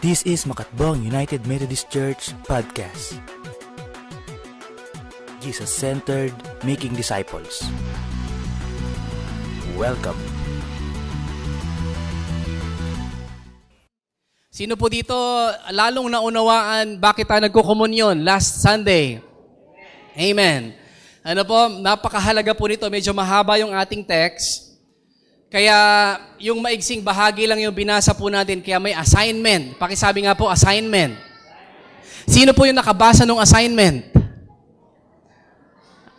This is Makatbong United Methodist Church Podcast. Jesus-centered, making disciples. Welcome. Sino po dito lalong naunawaan bakit tayo nagkukomunyon last Sunday? Amen. Ano po, napakahalaga po nito. Medyo mahaba yung ating text. Kaya yung maigsing bahagi lang yung binasa po natin. Kaya may assignment. Pakisabi nga po, assignment. Sino po yung nakabasa ng assignment?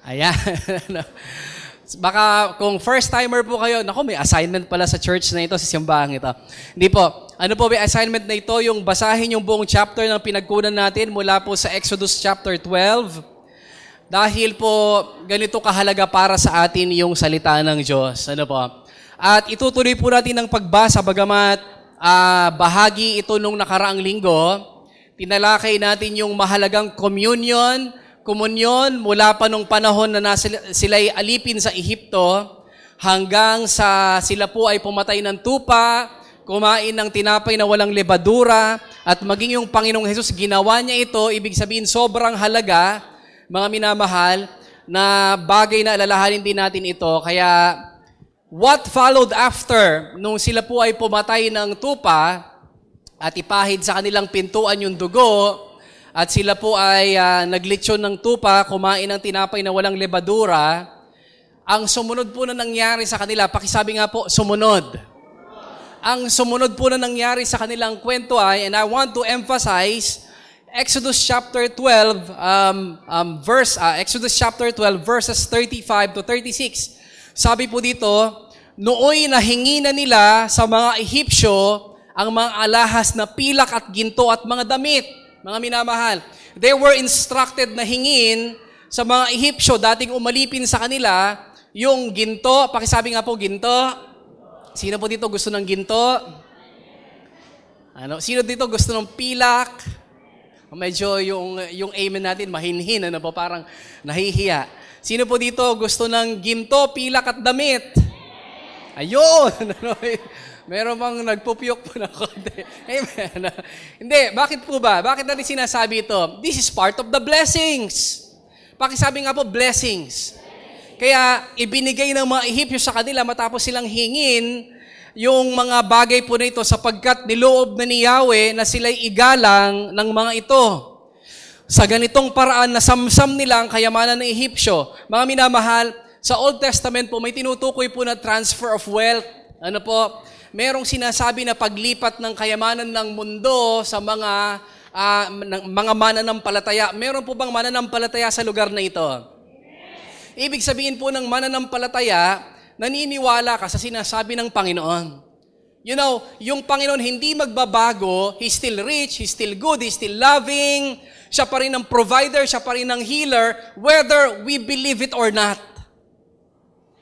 Ayan. Baka kung first timer po kayo, naku, may assignment pala sa church na ito, sa simbahang ito. Hindi po. Ano po may assignment na ito? Yung basahin yung buong chapter ng pinagkunan natin mula po sa Exodus chapter 12. Dahil po ganito kahalaga para sa atin yung salita ng Diyos. Ano po? At itutuloy po natin ang pagbasa bagamat bahagi ito nung nakaraang linggo. Tinalakay natin yung mahalagang komunyon mula pa nung panahon na sila'y alipin sa Ehipto hanggang sa sila po ay pumatay ng tupa, kumain ng tinapay na walang lebadura, at maging yung Panginoong Hesus ginawa niya ito, ibig sabihin sobrang halaga, mga minamahal, na bagay na alalahanin din natin ito. Kaya what followed after, nung sila po ay pumatay ng tupa at ipahid sa kanilang pintuan yung dugo, at sila po ay naglitsyon ng tupa, kumain ng tinapay na walang lebadura, ang sumunod po na nangyari sa kanila, pakisabi nga po, sumunod. Ang sumunod po na nangyari sa kanilang kwento ay, and I want to emphasize, Exodus chapter 12, Exodus chapter 12, verses 35 to 36. Sabi po dito, nooy nahingi na nila sa mga Ehipsyo ang mga alahas na pilak at ginto at mga damit. Mga minamahal, they were instructed na hingin sa mga Ehipsyo, dating umalipin sa kanila, yung ginto. Pakisabi nga po, ginto. Sino po dito gusto ng ginto? Sino dito gusto ng pilak? Medyo yung amen natin mahinhin, ano po, parang nahihiya. Sino po dito gusto ng ginto, pilak at damit? Ayun! Meron bang nagpupiyok po na konti? Amen. Hindi, bakit po ba? Bakit natin sinasabi ito? This is part of the blessings. Pakisabi nga po, blessings. Kaya ibinigay ng mga Ehipsyo sa kanila matapos silang hingin yung mga bagay po na ito sapagkat niloob na ni Yahweh na sila'y igalang ng mga ito. Sa ganitong paraan na samsam nila ang kayamanan ng Ehipsyo. Mga minamahal, sa Old Testament po may tinutukoy po na transfer of wealth. Ano po? Merong sinasabi na paglipat ng kayamanan ng mundo sa mga mananampalataya. Meron po bang mananampalataya sa lugar na ito? Ibig sabihin po ng mananampalataya, naniniwala ka sa sinasabi ng Panginoon. You know, yung Panginoon hindi magbabago, He's still rich, He's still good, He's still loving, Siya pa rin ang provider, Siya pa rin ang healer, whether we believe it or not.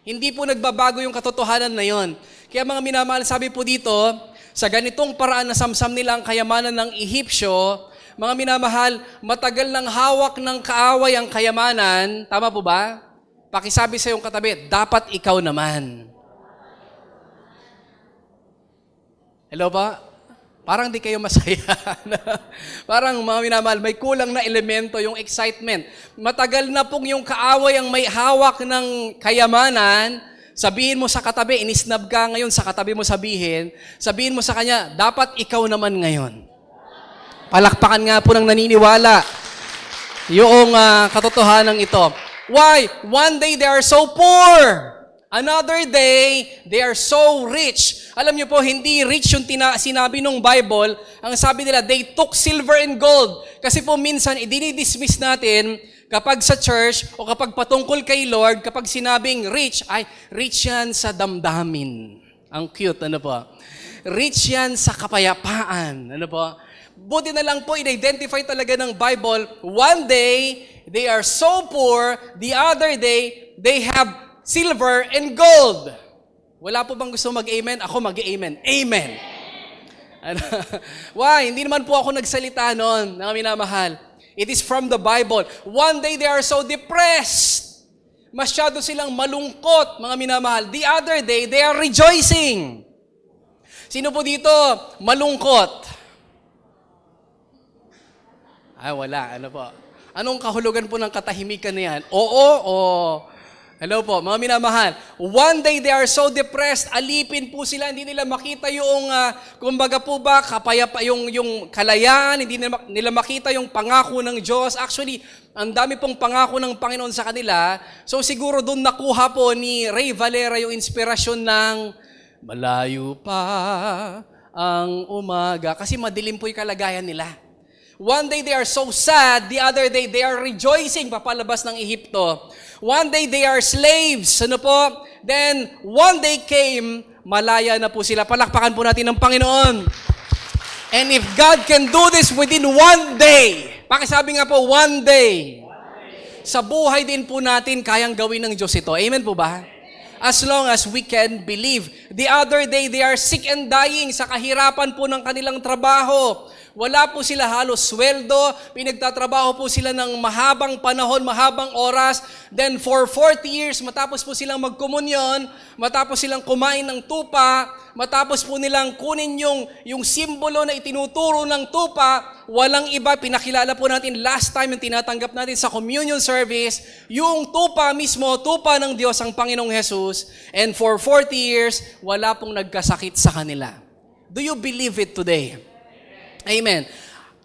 Hindi po nagbabago yung katotohanan na yon. Kaya mga minamahal, sabi po dito, sa ganitong paraan na samsam nila ang kayamanan ng Ehipsyo, mga minamahal, matagal nang hawak ng kaaway ang kayamanan. Tama po ba? Pakisabi sa iyong katabi, dapat ikaw naman. Hello ba? Parang di kayo masaya. Parang mga minamahal, may kulang na elemento yung excitement. Matagal na pong yung kaaway ang may hawak ng kayamanan. Sabihin mo sa katabi, inisnab ka ngayon, sa katabi mo sabihin mo sa kanya, dapat ikaw naman ngayon. Palakpakan nga po ng naniniwala yung katotohanan ito. Why? One day they are so poor. Another day, they are so rich. Alam niyo po, hindi rich yung sinabi ng Bible. Ang sabi nila, they took silver and gold. Kasi po minsan, idinidismiss natin kapag sa church o kapag patungkol kay Lord, kapag sinabing rich, ay rich yan sa damdamin. Ang cute, ano po? Rich yan sa kapayapaan. Ano po? Buti na lang po, in-identify talaga ng Bible, one day, they are so poor, the other day, they have silver and gold. Wala po bang gusto mag-amen? Ako mag-amen. Amen. Why? Hindi naman po ako nagsalita noon, mga minamahal. It is from the Bible. One day they are so depressed. Masyado silang malungkot, mga minamahal. The other day, they are rejoicing. Sino po dito malungkot? Wala. Ano po? Anong kahulugan po ng katahimikan na yan? Oo o... Hello po, mga minamahal. One day they are so depressed, alipin po sila, hindi nila makita yung, kumbaga po ba, yung kalayaan, hindi nila makita yung pangako ng Diyos. Actually, ang dami pong pangako ng Panginoon sa kanila. So siguro doon nakuha po ni Ray Valera yung inspirasyon ng malayo pa ang umaga. Kasi madilim po yung kalagayan nila. One day they are so sad, the other day they are rejoicing, papalabas ng Ehipto. One day they are slaves, ano po? Then one day came, malaya na po sila. Palakpakan po natin ng Panginoon. And if God can do this within one day, pakisabi nga po, one day, sa buhay din po natin, kayang gawin ng Diyos ito. Amen po ba? As long as we can believe. The other day, they are sick and dying sa kahirapan po ng kanilang trabaho. Wala po sila halos sweldo, pinagtatrabaho po sila ng mahabang panahon, mahabang oras. Then for 40 years, matapos po silang magkomunyon, matapos silang kumain ng tupa, matapos po nilang kunin yung simbolo na itinuturo ng tupa, walang iba, pinakilala po natin last time yung tinatanggap natin sa communion service, yung tupa mismo, tupa ng Diyos ang Panginoong Jesus, and for 40 years, wala pong nagkasakit sa kanila. Do you believe it today? Amen.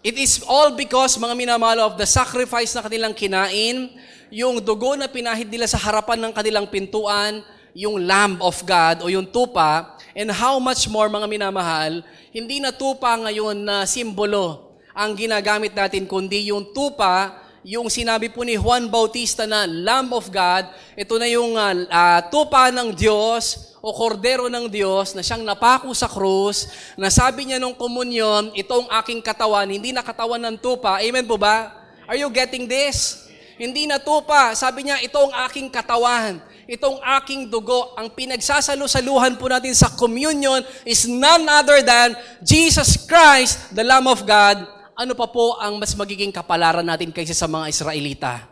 It is all because, mga minamahal, of the sacrifice na kanilang kinain, yung dugo na pinahid nila sa harapan ng kanilang pintuan, yung Lamb of God o yung tupa, and how much more, mga minamahal, hindi na tupa ngayon na simbolo ang ginagamit natin, kundi yung tupa, yung sinabi po ni Juan Bautista na Lamb of God, ito na yung tupa ng Diyos o kordero ng Diyos na siyang napako sa krus, na sabi niya nung komunyon, itong aking katawan, hindi na katawan ng tupa. Amen po ba? Are you getting this? Hindi na tupa. Sabi niya, itong aking katawan, itong aking dugo. Ang pinagsasalo-saluhan po natin sa communion is none other than Jesus Christ, the Lamb of God. Ano pa po ang mas magiging kapalaran natin kaysa sa mga Israelita?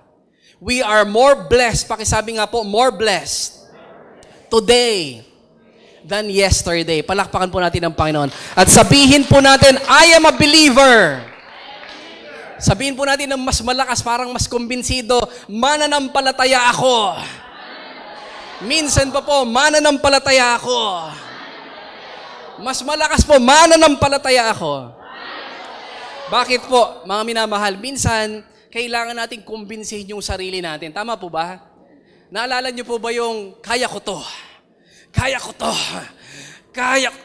We are more blessed. Pakisabi nga po, more blessed today than yesterday. Palakpakan po natin ang Panginoon. At sabihin po natin, I am a believer. Sabihin po natin ng mas malakas, parang mas kumbinsido, mananampalataya ako. Minsan pa po, mananampalataya ako. Mas malakas po, mananampalataya ako. Bakit po, mga minamahal? Minsan, kailangan natin kumbinsihin yung sarili natin. Tama po ba? Naalala niyo po ba yung, kaya ko to? Kaya ko to.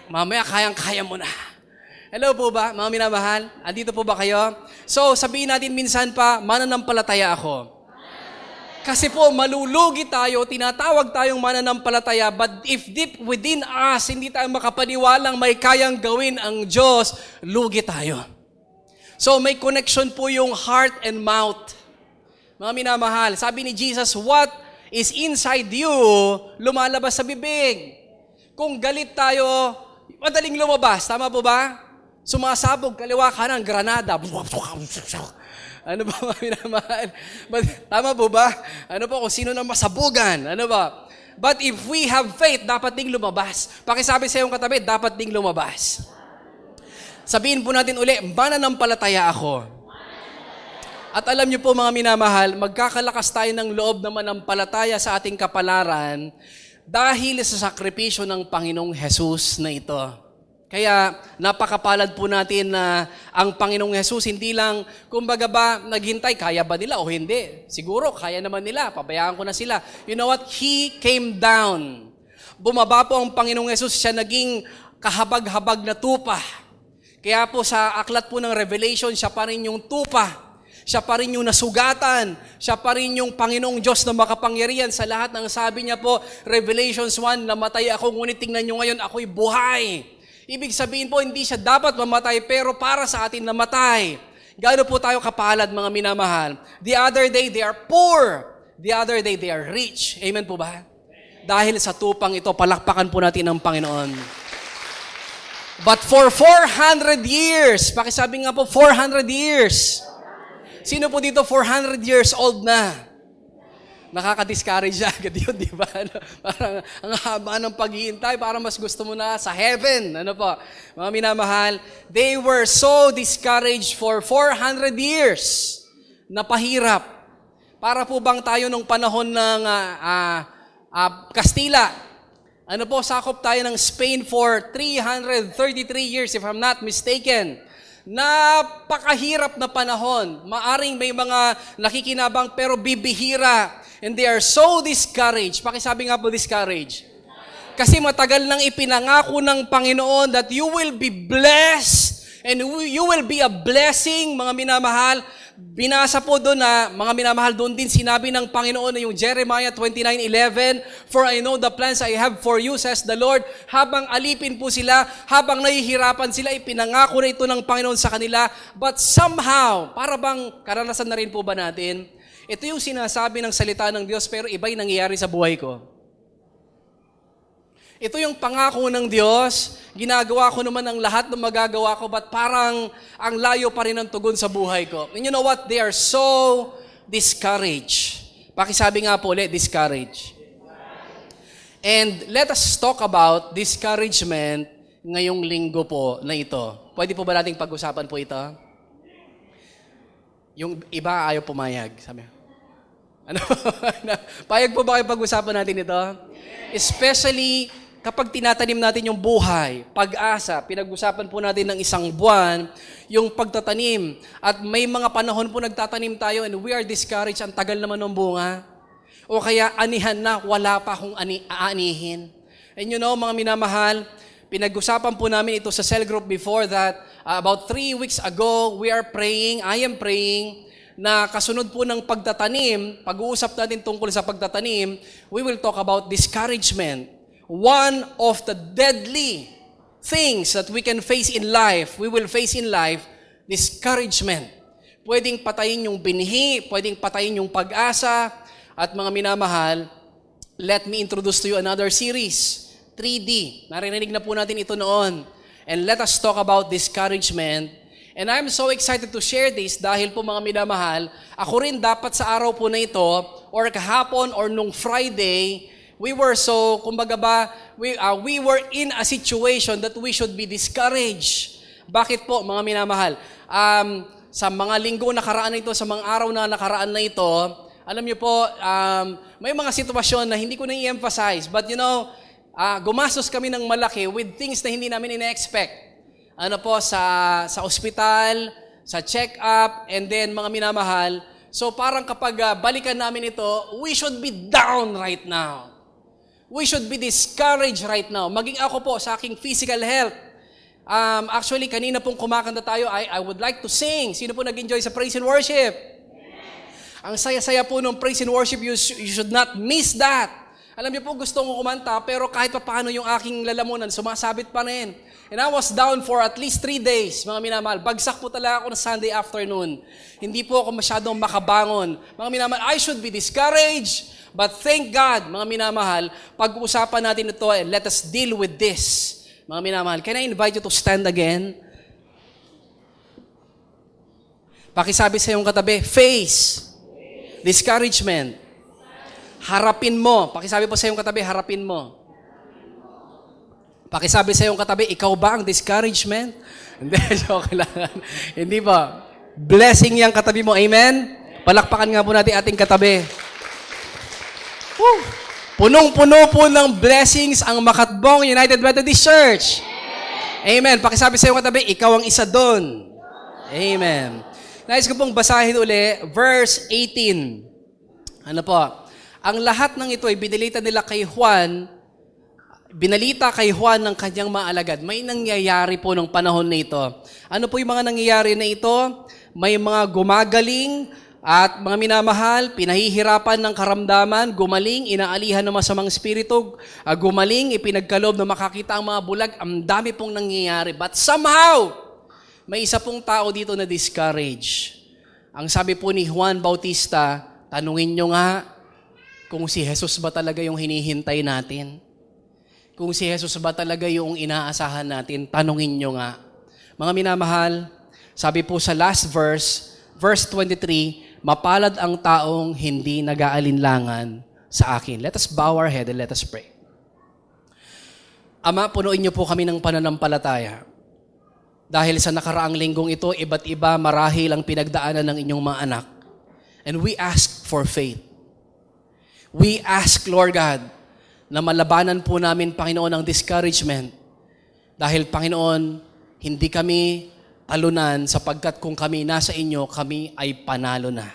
Mamaya kayang-kaya mo na. Hello po ba, mga minamahal? Andito po ba kayo? So, sabihin natin minsan pa, mananampalataya ako. Kasi po, malulugi tayo, tinatawag tayong mananampalataya, but if deep within us, hindi tayo makapaniwalang may kayang gawin ang Diyos, lugi tayo. So, may connection po yung heart and mouth. Mga minamahal, sabi ni Jesus, what is inside you, lumalabas sa bibig. Kung galit tayo, madaling lumabas. Tama po ba? Sumasabog, kaliwa kanan, granada. Ano ba, mga minamahal? Tama po ba? Ano po, kung sino na masabugan? Ano ba? But if we have faith, dapat ding lumabas. Pakisabi sa iyong katabi, dapat ding lumabas. Sabihin po natin uli, mananampalataya ako. At alam niyo po, mga minamahal, magkakalakas tayo ng loob na manampalataya sa ating kapalaran dahil sa sakripisyo ng Panginoong Jesus na ito. Kaya napakapalad po natin na ang Panginoong Jesus hindi lang, kumbaga ba, naghintay, kaya ba nila o hindi? Siguro, kaya naman nila, pabayaan ko na sila. You know what? He came down. Bumaba po ang Panginoong Jesus, siya naging kahabag-habag na tupa. Kaya po sa aklat po ng Revelation, siya pa rin yung tupa. Siya pa rin yung nasugatan. Siya pa rin yung Panginoong Diyos na makapangyarihan sa lahat ng sabi niya po, Revelations 1, namatay ako, ngunit tingnan nyo ngayon, ako'y buhay. Ibig sabihin po, hindi siya dapat mamatay, pero para sa atin namatay. Gaano po tayo kapalad, mga minamahal? The other day, they are poor. The other day, they are rich. Amen po ba? Dahil sa tupang ito, palakpakan po natin ang Panginoon. But for 400 years, pakisabi nga po, 400 years. Sino po dito 400 years old na? nakaka-discourage agad yun, di ba? Parang ang haba ng paghihintay, para mas gusto mo na sa heaven. Ano po? Mga minamahal, they were so discouraged for 400 years. Napahirap. Para po bang tayo nung panahon ng Kastila? Ano po, sakop tayo ng Spain for 333 years, if I'm not mistaken. Napakahirap na panahon. Maaring may mga nakikinabang pero bibihira. And they are so discouraged. Pakisabi nga po, discouraged. Kasi matagal nang ipinangako ng Panginoon that you will be blessed and you will be a blessing, mga minamahal. Binasa po doon na, mga minamahal, doon din sinabi ng Panginoon na yung Jeremiah 29:11, "For I know the plans I have for you, says the Lord." Habang alipin po sila, habang nahihirapan sila, ipinangako na ito ng Panginoon sa kanila. But somehow, para bang karanasan na rin po ba natin? Ito yung sinasabi ng salita ng Diyos, pero iba'y nangyayari sa buhay ko. Ito yung pangako ng Diyos, ginagawa ko naman ang lahat ng magagawa ko, but parang ang layo pa rin ang tugon sa buhay ko. And you know what? They are so discouraged. Pakisabi nga po ulit, discouraged. And let us talk about discouragement ngayong linggo po na ito. Pwede po ba nating pag-usapan po ito? Yung iba ayaw pumayag. Sabi, ano? Payag po ba kayo pag-usapan natin ito? Especially kapag tinatanim natin yung buhay, pag-asa, pinag-usapan po natin ng isang buwan, yung pagtatanim. At may mga panahon po nagtatanim tayo and we are discouraged, ang tagal naman ng bunga. O kaya anihan na, wala pa akong aanihin. And you know, mga minamahal, pinag-usapan po namin ito sa cell group before that, about 3 weeks ago, we are praying, I am praying, na kasunod po ng pagtatanim, pag-uusap natin tungkol sa pagtatanim, we will talk about discouragement. One of the deadly things that we can face in life, we will face in life, discouragement. Pwedeng patayin yung binhi, pwedeng patayin yung pag-asa, at mga minamahal, let me introduce to you another series, 3D. Narinig na po natin ito noon. And let us talk about discouragement. And I'm so excited to share this dahil po mga minamahal, ako rin dapat sa araw po na ito, or kahapon, or nung Friday, we were so, kumbaga ba, we were in a situation that we should be discouraged. Bakit po, mga minamahal? Sa mga linggo nakaraan na ito, sa mga araw na nakaraan na ito, alam niyo po, may mga sitwasyon na hindi ko na i-emphasize, but you know, gumastos kami ng malaki with things na hindi namin ina-expect. Ano po, sa ospital, sa check-up, and then mga minamahal. So parang kapag balikan namin ito, we should be down right now. We should be discouraged right now. Maging ako po sa aking physical health. Actually, kanina pong kumakanta tayo, I would like to sing. Sino po nag-enjoy sa praise and worship? Ang saya-saya po ng praise and worship, you should not miss that. Alam niyo po, gusto kong kumanta, pero kahit pa paano yung aking lalamunan, sumasabit pa rin. And I was down for at least 3 days, mga minamahal. Bagsak po talaga ako ng Sunday afternoon. Hindi po ako masyadong makabangon. Mga minamahal, I should be discouraged. But thank God, mga minamahal, pag-uusapan natin ito, and let us deal with this. Mga minamahal, can I invite you to stand again? Pakisabi sa iyong katabi, face discouragement. Harapin mo. Pakisabi po sa iyong katabi, harapin mo. Pakisabi sa iyong katabi, ikaw ba ang discouragement? Hindi, joke lang. Hindi ba? Blessing yung katabi mo. Amen? Palakpakan nga po natin ating katabi. Woo! Punong-puno po ng blessings ang Makatbong United Methodist Church. Amen. Pakisabi sa iyong katabi, ikaw ang isa doon. Amen. Nais ko pong basahin uli, verse 18. Ano po? Ang lahat ng ito ay binalita nila kay Juan, binalita kay Juan ng kanyang mga alagad. May nangyayari po ng panahon na ito. Ano po yung mga nangyayari na ito? May mga gumagaling at mga minamahal, pinahihirapan ng karamdaman, gumaling, inaalihan ng masamang espiritu, gumaling, ipinagkaloob na makakita ang mga bulag. Ang dami pong nangyayari. But somehow, may isa pong tao dito na discouraged. Ang sabi po ni Juan Bautista, tanungin nyo nga, kung si Jesus ba talaga yung hinihintay natin? Kung si Jesus ba talaga yung inaasahan natin? Tanungin nyo nga. Mga minamahal, sabi po sa last verse, verse 23, Mapalad ang taong hindi nag-aalinlangan sa akin. Let us bow our head and let us pray. Ama, punuin niyo po kami ng pananampalataya. Dahil sa nakaraang linggong ito, iba't iba marahil ang pinagdaanan ng inyong mga anak. And we ask for faith. We ask, Lord God, na malabanan po namin, Panginoon, ang discouragement. Dahil, Panginoon, hindi kami talunan sapagkat kung kami nasa inyo, kami ay panalo na.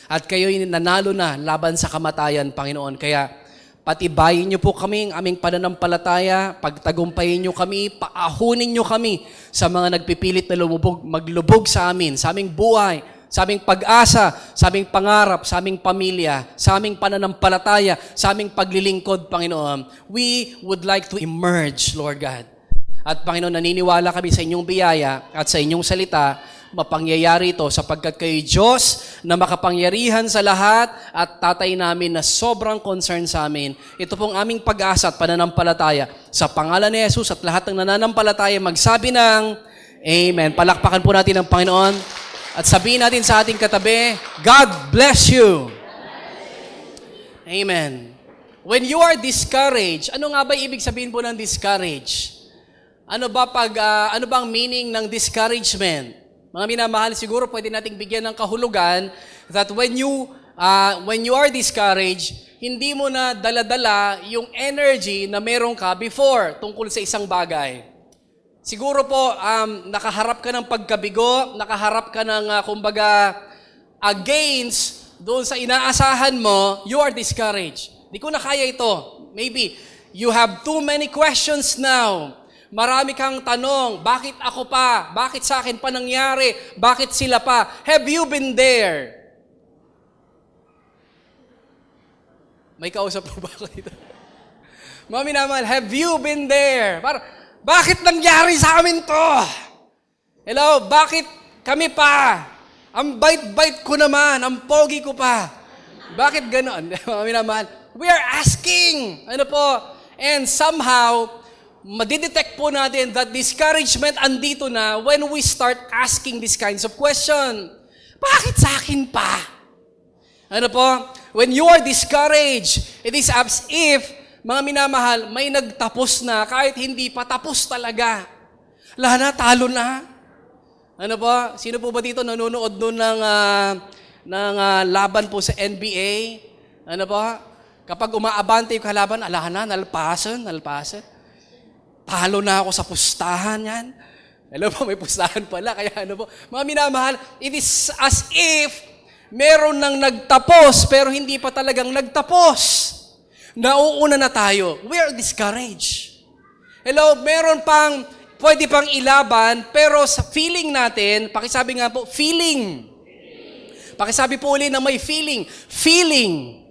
At kayo'y nanalo na laban sa kamatayan, Panginoon. Kaya, patibayin niyo po kami ang aming pananampalataya, pagtagumpayin niyo kami, paahunin niyo kami sa mga nagpipilit na maglubog sa amin, sa aming buhay, sa aming pag-asa, sa aming pangarap, sa aming pamilya, sa aming pananampalataya, sa aming paglilingkod, Panginoon. We would like to emerge, Lord God. At Panginoon, naniniwala kami sa inyong biyaya at sa inyong salita, mapangyayari ito sapagkat kayo Diyos na makapangyarihan sa lahat at tatay namin na sobrang concern sa amin. Ito pong aming pag-asa at pananampalataya. Sa pangalan ni Jesus at lahat ng nananampalataya, magsabi ng Amen. Palakpakan po natin ang Panginoon. At sabihin natin sa ating katabi, God bless you. Amen. When you are discouraged, ano nga ba ibig sabihin po ng discourage? Ano ba ang meaning ng discouragement? Mga minamahal, siguro pwede nating bigyan ng kahulugan that when you are discouraged, hindi mo na dala-dala yung energy na meron ka before tungkol sa isang bagay. Siguro po, nakaharap ka ng pagkabigo, nakaharap ka ng, against doon sa inaasahan mo, you are discouraged. Di ko na kaya ito. Maybe, you have too many questions now. Marami kang tanong, bakit ako pa? Bakit sa akin pa nangyari? Bakit sila pa? Have you been there? May kausap po ba ako dito? Mami naman, have you been there? Bakit nangyari sa amin to? Hello, bakit kami pa? Ang bait-bait ko naman, ang pogi ko pa. Bakit ganon? Mami naman, we are asking. Ano po? And somehow, madidetect po natin that discouragement andito na when we start asking these kinds of questions. Bakit sa akin pa? Ano po? When you are discouraged, it is as if, mga minamahal, may nagtapos na kahit hindi pa tapos talaga. Lahat na, talo na. Ano po? Sino po ba dito nanonood doon ng laban po sa NBA? Ano po? Kapag umaabante yung kalaban, alahan na, nalpasan. Talo na ako sa pustahan yan. Hello po, may pustahan pala. Kaya ano po, mga minamahal, it is as if meron nang nagtapos pero hindi pa talagang nagtapos. Nauuna na tayo. We are discouraged. Hello, meron pang, pwede pang ilaban, pero sa feeling natin, pakisabi nga po, feeling. Pakisabi po ulit na may feeling. Feeling.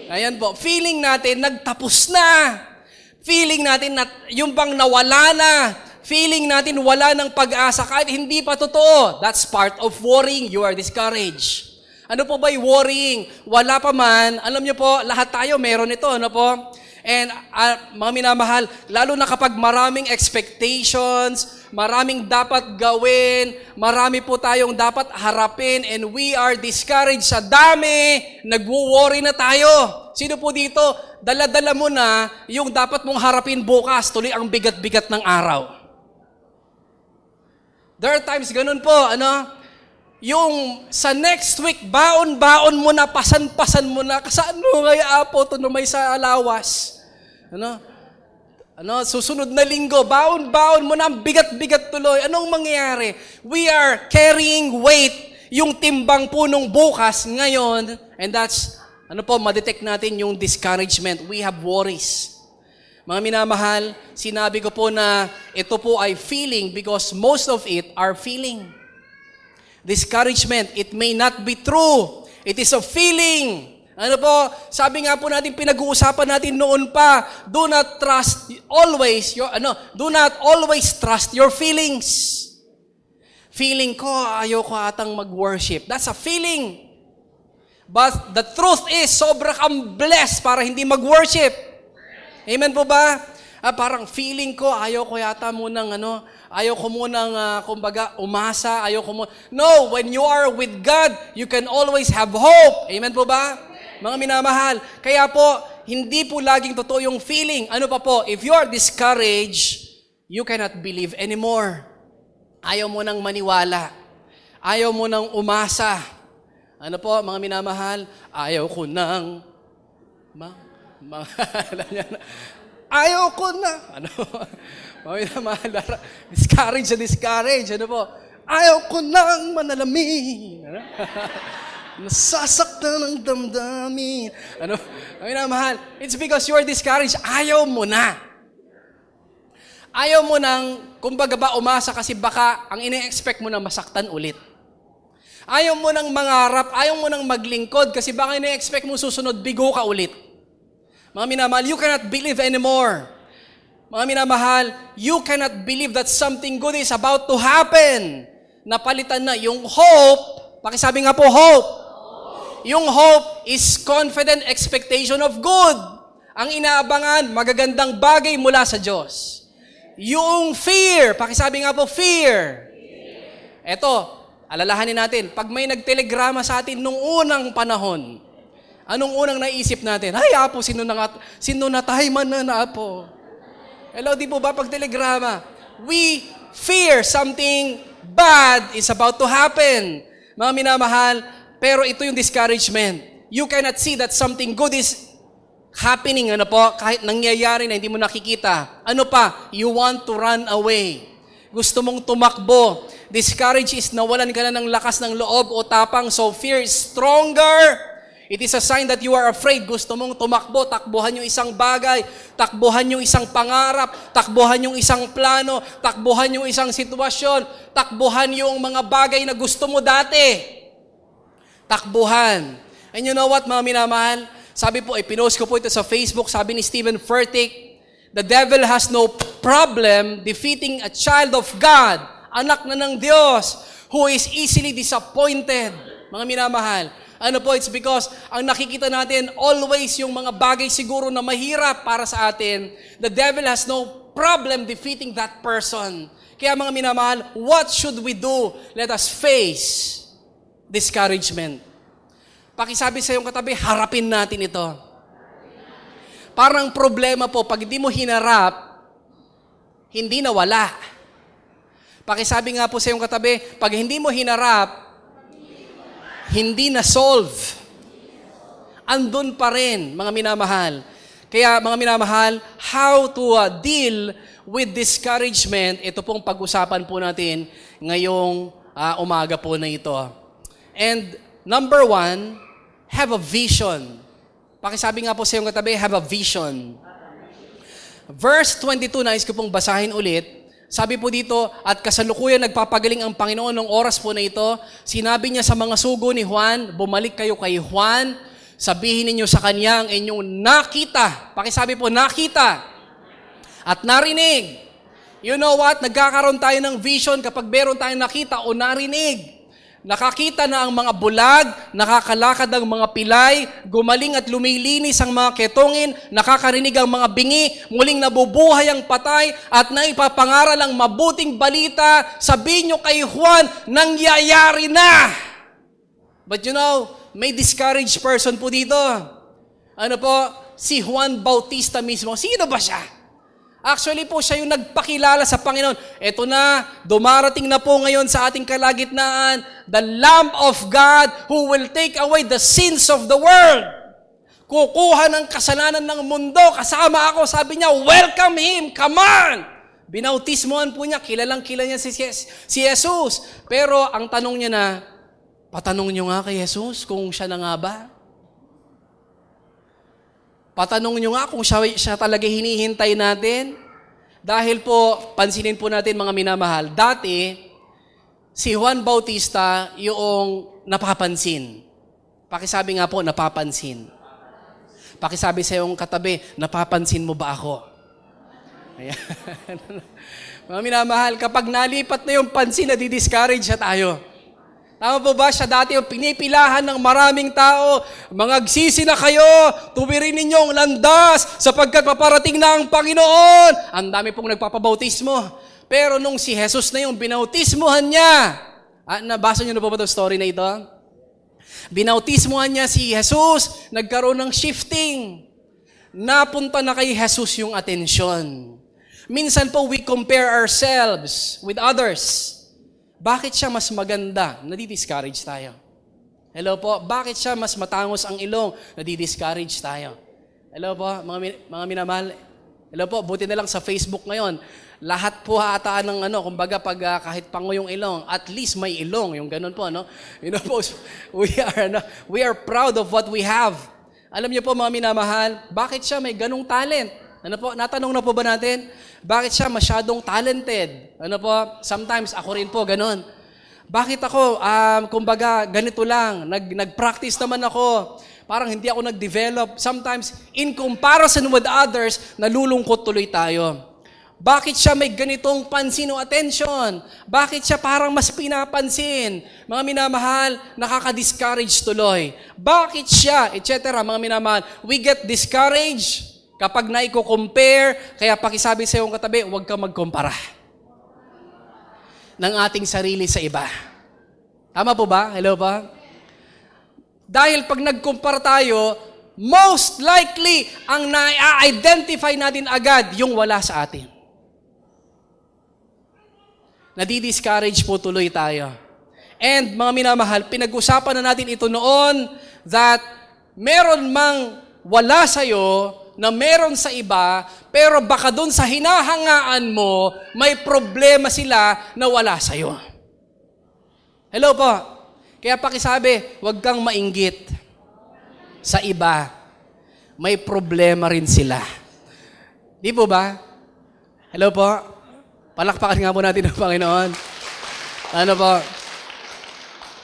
Ayan po, feeling natin, nagtapos na. Feeling natin, yung bang nawala na. Feeling natin, wala ng pag-asa, kahit hindi pa totoo. That's part of worrying. You are discouraged. Ano po ba yung worrying? Wala pa man. Alam niyo po, lahat tayo meron ito. Ano po? And mga minamahal, lalo na kapag maraming expectations, maraming dapat gawin, marami po tayong dapat harapin, and we are discouraged sa dami, nagwo-worry na tayo. Sino po dito? Dala-dala mo na yung dapat mong harapin bukas, tuloy ang bigat-bigat ng araw. There are times ganun po, yung sa next week, baon-baon mo na, pasan-pasan mo na, kasaan mo kaya apo ito may sa alawas. Susunod na linggo, baon-baon mo na, bigat-bigat tuloy. Anong mangyayari? We are carrying weight, yung timbang punong bukas ngayon, and that's, madetect natin yung discouragement. We have worries. Mga minamahal, sinabi ko po na ito po ay feeling because most of it are feeling. Discouragement, it may not be true. It is a feeling. Ano po? Sabi nga po natin, pinag-uusapan natin noon pa, do not always trust your feelings. Feeling ko, ayoko atang mag-worship. That's a feeling. But the truth is, sobra kang blessed para hindi mag-worship. Amen po ba? Parang feeling ko, ayoko yata munang Ayaw ko munang, kumbaga, umasa. Ayaw ko muna. No, when you are with God, you can always have hope. Amen po ba? Mga minamahal. Kaya po, hindi po laging totoo yung feeling. Ano pa po? If you are discouraged, you cannot believe anymore. Ayaw mo nang maniwala. Ayaw mo nang umasa. Ano po, mga minamahal? Ayaw ko nang... Ayaw ko na. Ano? Mga minamahal. Discourage. Ano po? Ayaw ko nang manalamin. Ano? Nasasaktan ng damdamin. Ano? Mga minamahal. It's because you are discouraged. Ayaw mo na. Ayaw mo nang, kumbaga ba, umasa kasi baka ang ine-expect mo na masaktan ulit. Ayaw mo nang mangarap, ayaw mo nang maglingkod kasi baka ine-expect mo susunod, bigo ka ulit. Mga minamahal, you cannot believe anymore. Mga minamahal, you cannot believe that something good is about to happen. Napalitan na yung hope, pakisabi nga po, hope. Yung hope is confident expectation of good. Ang inaabangan, magagandang bagay mula sa Diyos. Yung fear, pakisabi nga po, fear. Eto, alalahanin natin, pag may nagtelegrama sa atin nung unang panahon, anong unang naisip natin? Ay, Apo, sino natay man na Apo? Hello, di po ba pag telegrama? We fear something bad is about to happen. Mga minamahal, pero ito yung discouragement. You cannot see that something good is happening, ano po, kahit nangyayari na hindi mo nakikita. Ano pa? You want to run away. Gusto mong tumakbo. Discourage is nawalan ka na ng lakas ng loob o tapang, so fear is stronger. It is a sign that you are afraid. Gusto mong tumakbo, takbuhan yung isang bagay, takbuhan yung isang pangarap, takbuhan yung isang plano, takbuhan yung isang sitwasyon, takbuhan yung mga bagay na gusto mo dati. Takbuhan. And you know what, mga minamahal? Sabi po, pinost ko po ito sa Facebook, sabi ni Stephen Furtick, the devil has no problem defeating a child of God, anak na ng Diyos, who is easily disappointed. Mga minamahal, ano po, it's because ang nakikita natin, always yung mga bagay siguro na mahirap para sa atin, the devil has no problem defeating that person. Kaya mga minamahal, what should we do? Let us face discouragement. Pakisabi sa iyong katabi, harapin natin ito. Parang problema po, pag hindi mo hinarap, hindi nawala. Pakisabi nga po sa iyong katabi, pag hindi mo hinarap, hindi na-solve. Andun pa rin, mga minamahal. Kaya, mga minamahal, how to deal with discouragement, ito pong pag-usapan po natin ngayong umaga po na ito. And number 1, have a vision. Pakisabi nga po sa iyong katabi, have a vision. Verse 22, nais ko pong basahin ulit. Sabi po dito, at kasalukuyan nagpapagaling ang Panginoon ng oras po na ito. Sinabi niya sa mga sugo ni Juan, bumalik kayo kay Juan, sabihin ninyo sa kanya ang inyong nakita. Pakisabi po, nakita. At narinig. You know what? Nagkakaroon tayo ng vision kapag meron tayong nakita o narinig. Nakakita na ang mga bulag, nakakalakad ang mga pilay, gumaling at lumilinis ang mga ketongin, nakakarinig ang mga bingi, muling nabubuhay ang patay, at naipapangaral ang mabuting balita, sabihin nyo kay Juan, nangyayari na! But you know, may discouraged person po dito. Ano po? Si Juan Bautista mismo. Sino ba siya? Actually po, siya yung nagpakilala sa Panginoon. Ito na, dumarating na po ngayon sa ating kalagitnaan, the Lamb of God who will take away the sins of the world. Kukuha ng kasalanan ng mundo, kasama ako, sabi niya, welcome Him, come on! Binautismohan po niya, kilalang-kilala niya si Jesus. Pero ang tanong niya na, patanong niyo nga kay Jesus kung siya na nga ba? Patanong nyo nga kung siya talaga hinihintay natin. Dahil po, pansinin po natin mga minamahal, dati, si Juan Bautista yung napapansin. Pakisabi nga po, napapansin. Pakisabi sa iyong katabi, napapansin mo ba ako? Ayan. Mga minamahal, kapag nalipat na yung pansin, nadidiscourage siya tayo. Tama po ba? Siya dati yung pinipilahan ng maraming tao. Mangagsisi na kayo, tuwirin ninyo ang landas sapagkat paparating na ang Panginoon. Ang dami pong nagpapabautismo. Pero nung si Jesus na yung binautismuhan niya, nabasa niyo na po ba itong story na ito? Binautismuhan niya si Jesus, nagkaroon ng shifting. Napunta na kay Jesus yung atensyon. Minsan po we compare ourselves with others. Bakit siya mas maganda? Nadi-discourage tayo. Hello po, bakit siya mas matangos ang ilong? Nadi-discourage tayo. Hello po, mga minamahal. Hello po, buti na lang sa Facebook ngayon. Lahat po ata ng kumbaga pag kahit pango yung ilong, at least may ilong, yung ganun po, no? You know po, we are proud of what we have. Alam niyo po mga minamahal, bakit siya may ganung talent? Ano po, natanong na po ba natin? Bakit siya masyadong talented? Ano po, sometimes ako rin po ganun. Bakit ako, kumbaga, ganito lang, nag-practice naman ako, parang hindi ako nag-develop. Sometimes, in comparison with others, nalulungkot tuloy tayo. Bakit siya may ganitong pansin o attention? Bakit siya parang mas pinapansin? Mga minamahal, nakaka-discourage tuloy. Bakit siya? Etc. Mga minamahal, we get discouraged kapag naiko-compare. Kaya pakisabi sa iyong katabi, huwag kang magkumpara ng ating sarili sa iba. Tama po ba? Hello ba? Dahil pag nagkumpara tayo, most likely, ang na-identify natin agad yung wala sa atin. Nadi-discourage po tuloy tayo. And mga minamahal, pinag-usapan na natin ito noon that meron mang wala sa'yo na meron sa iba, pero baka doon sa hinahangaan mo, may problema sila na wala sa'yo. Hello po. Kaya pakisabi, huwag kang mainggit sa iba. May problema rin sila. Di po ba? Hello po. Palakpakan nga po natin ng Panginoon. Ano po?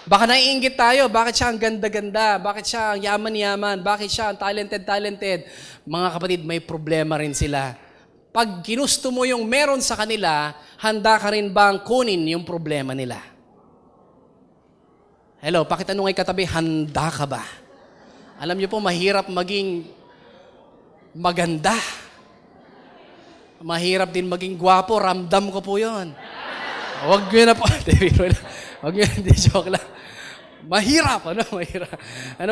Baka naiinggit tayo. Bakit siya ang ganda-ganda? Bakit siya ang yaman-yaman? Bakit siya ang talented-talented? Mga kapatid, may problema rin sila. Pag ginusto mo yung meron sa kanila, handa ka rin bang kunin yung problema nila? Hello, pakitanong ay katabi, handa ka ba? Alam niyo po, mahirap maging maganda. Mahirap din maging gwapo, ramdam ko po yun. Huwag nyo na po. Huwag nyo na, joke lang. Mahirap, mahirap.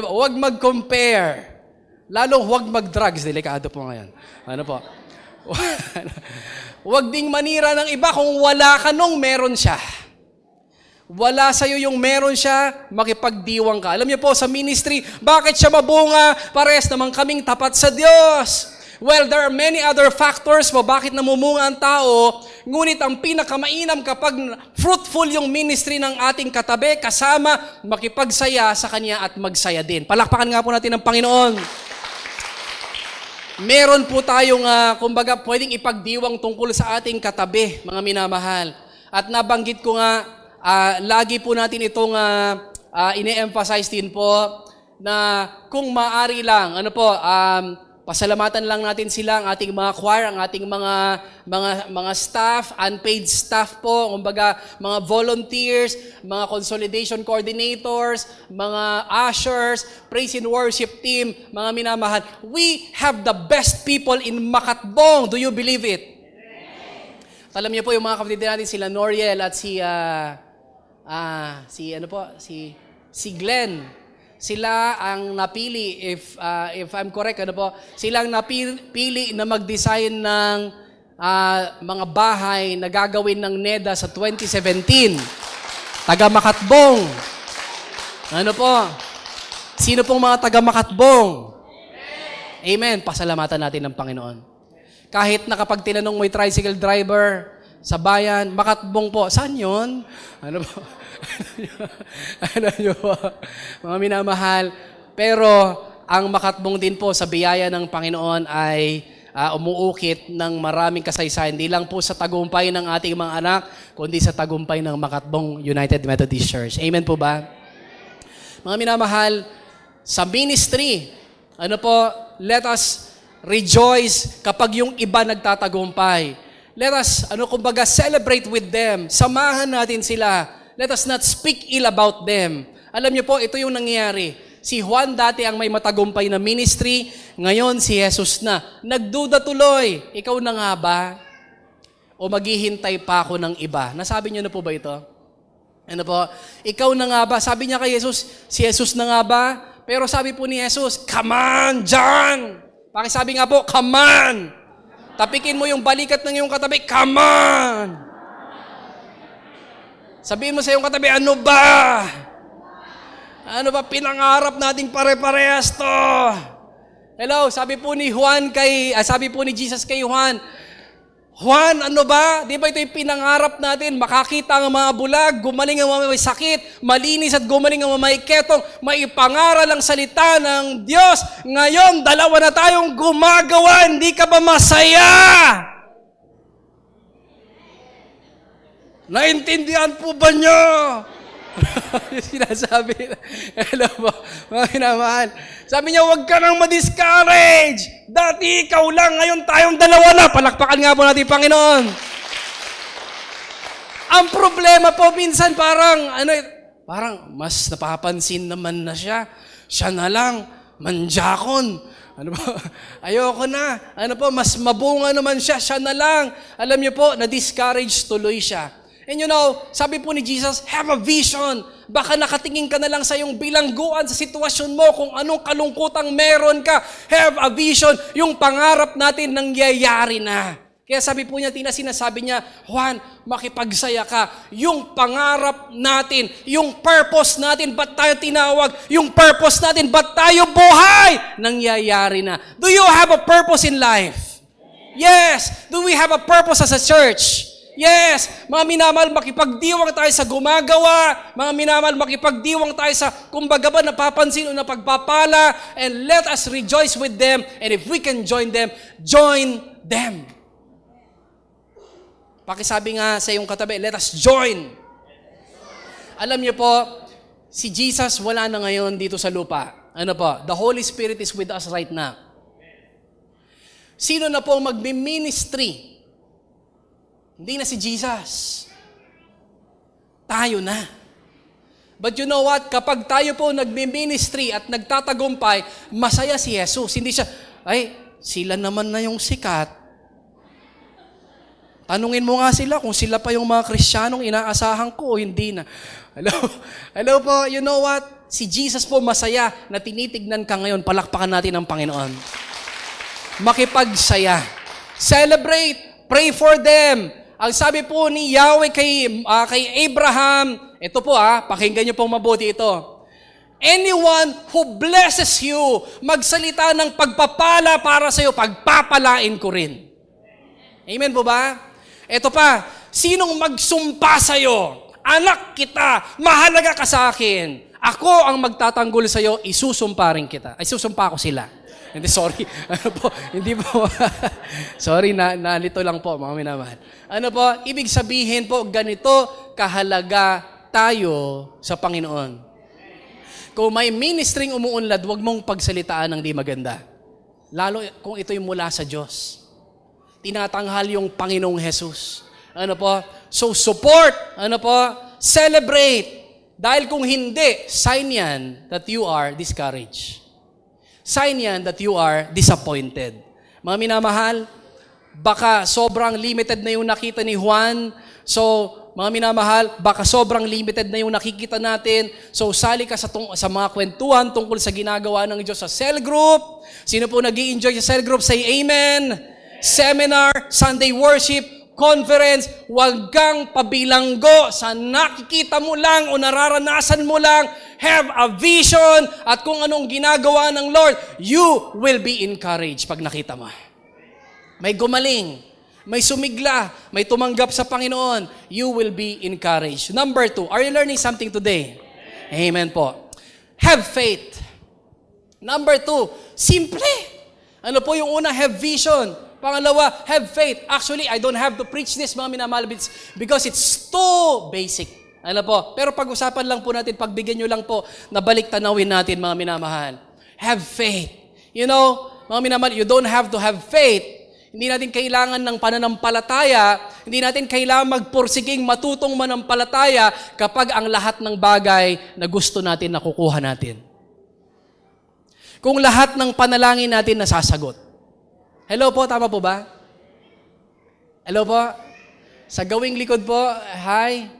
Huwag mag-compare. Lalong huwag mag-drugs, delikado po ngayon. Po? Huwag ding manira ng iba kung wala ka nung meron siya. Wala sa'yo yung meron siya, makipagdiwang ka. Alam niyo po, sa ministry, bakit siya mabunga? Pares naman kaming tapat sa Diyos. Well, there are many other factors po bakit namumunga ang tao, ngunit ang pinakamainam kapag fruitful yung ministry ng ating katabi, kasama makipagsaya sa Kanya at magsaya din. Palakpakan nga po natin ng Panginoon. Meron po tayong, kumbaga, pwedeng ipagdiwang tungkol sa ating katabi, mga minamahal. At nabanggit ko nga, lagi po natin itong ine-emphasize din po na kung maaari lang, pasalamatan lang natin sila, ang ating mga choir, ang ating mga staff, unpaid staff po, kumbaga mga volunteers, mga consolidation coordinators, mga ushers, praise and worship team, mga minamahal. We have the best people in Makatbong. Do you believe it? Alam niyo po yung mga kapatid natin, sila Noriel at si Glenn. Sila ang napili, if I'm correct, sila ang napili na mag-design ng mga bahay na gagawin ng NEDA sa 2017. Taga Makatbong. Sino pong mga taga Makatbong? Amen. Pasalamatan natin ng Panginoon. Kahit na kapag tinanong mo yung tricycle driver sa bayan, Makatbong po. Saan yun? Mga minamahal. Pero ang Makatbong din po sa biyaya ng Panginoon ay umuukit ng maraming kasaysayan. Hindi lang po sa tagumpay ng ating mga anak, kundi sa tagumpay ng Makatbong United Methodist Church. Amen po ba? Mga minamahal, sa ministry, let us rejoice kapag yung iba nagtatagumpay. Let us, celebrate with them. Samahan natin sila. Let us not speak ill about them. Alam niyo po, ito yung nangyayari. Si Juan dati ang may matagumpay na ministry, ngayon si Jesus na. Nagduda tuloy. Ikaw na nga ba? o maghihintay pa ako ng iba? Nasabi niyo na po ba ito? Ano po? Ikaw na nga ba? Sabi niya kay Jesus, si Jesus na nga ba? Pero sabi po ni Jesus, come on, John! Pakisabi nga po, come on! Tapikin mo yung balikat ng iyong katabi, come on! Sabihin mo sa iyong katabi, ano ba? Ano ba pinangarap nating pare-parehas to? Hello, sabi po ni Jesus kay Juan, Juan, ano ba? Di ba ito yung pinangarap natin? Makakita ang mga bulag, gumaling ang mga may sakit, malinis at gumaling ang mga may ketong, maipangaral ang salita ng Diyos. Ngayon, 2 na tayong gumagawa, hindi ka ba masaya? Naintindihan po ba niyo? Sinasabi, hello po, mga minamahal. Sabi niya, huwag ka nang ma-discourage. Dati ikaw lang, ngayon tayong 2 na. Palakpakan nga po natin, Panginoon. Ang problema po, minsan parang mas napapansin naman na siya. Siya na lang, manjakon. Ano po? Ayoko na. Ano po, mas mabunga naman siya. Siya na lang. Alam niyo po, na-discourage tuloy siya. And you know, sabi po ni Jesus, have a vision. Baka nakatingin ka na lang sa iyong bilangguan sa sitwasyon mo kung anong kalungkutang meron ka. Have a vision. Yung pangarap natin nangyayari na. Kaya sabi po niya, sinasabi niya, Juan, makipagsaya ka. Yung pangarap natin, yung purpose natin, ba't tayo tinawag? Yung purpose natin, ba't tayo buhay? Nangyayari na. Do you have a purpose in life? Yes. Do we have a purpose as a church? Yes, mga minamahal, makipagdiwang tayo sa gumagawa. Mga minamahal, makipagdiwang tayo sa kumbaga ba napapansin o napagpapala. And let us rejoice with them. And if we can join them, join them. Pakisabi nga sa iyong katabi, let us join. Alam niyo po, si Jesus wala na ngayon dito sa lupa. Ano po? The Holy Spirit is with us right now. Sino na po magmi-ministry? Hindi na si Jesus. Tayo na. But you know what? Kapag tayo po nagmi-ministry at nagtatagumpay, masaya si Jesus. Hindi siya, sila naman na yung sikat. Tanungin mo nga sila kung sila pa yung mga Kristiyanong inaasahan ko o hindi na. Hello po, you know what? Si Jesus po masaya na tinitignan ka ngayon. Palakpakan natin ang Panginoon. Makipagsaya. Celebrate. Pray for them. Ang sabi po ni Yahweh kay Abraham, ito po pakinggan niyo pong mabuti ito. Anyone who blesses you, magsalita ng pagpapala para sa iyo, pagpapalain ko rin. Amen po ba? Ito pa, sinong magsumpa sa iyo? Anak kita, mahalaga ka sa akin. Ako ang magtatanggol sa iyo, isusumpa rin kita. Ay, susumpa ko sila. Hindi, sorry. Ano po? Hindi po. Sorry, nalito lang po, mga minamahal. Ano po? Ibig sabihin po, ganito kahalaga tayo sa Panginoon. Kung may ministering umuunlad, huwag mong pagsalitaan ng di maganda. Lalo kung ito'y mula sa Diyos. Tinatanghal yung Panginoong Jesus. Ano po? So, support. Ano po? Celebrate. Dahil kung hindi, sign yan that you are discouraged. Sign yan that you are disappointed. Mga minamahal, baka sobrang limited na yung nakita ni Juan. So, mga minamahal, baka sobrang limited na yung nakikita natin. So, sali ka sa mga kwentuhan tungkol sa ginagawa ng Diyos sa cell group. Sino po nag-i-enjoy sa cell group? Say amen. Seminar, Sunday worship, conference, huwag kang pabilanggo sa nakikita mo lang o nararanasan mo lang. Have a vision at kung anong ginagawa ng Lord, you will be encouraged pag nakita mo. May gumaling, may sumigla, may tumanggap sa Panginoon, you will be encouraged. Number 2, are you learning something today? Amen po. Have faith. Number 2, simple. Ano po yung una? Have vision. Pangalawa, have faith. Actually, I don't have to preach this, mga minamahal, because it's too basic. Ano po? Pero pag-usapan lang po natin, pagbigyan nyo lang po, nabalik tanawin natin, mga minamahal. Have faith. You know, mga minamahal, you don't have to have faith. Hindi natin kailangan ng pananampalataya. Hindi natin kailangan magpursiging matutong manampalataya kapag ang lahat ng bagay na gusto natin nakukuha natin. Kung lahat ng panalangin natin nasasagot. Hello po, tama po ba? Hello po? Sa gawing likod po, hi.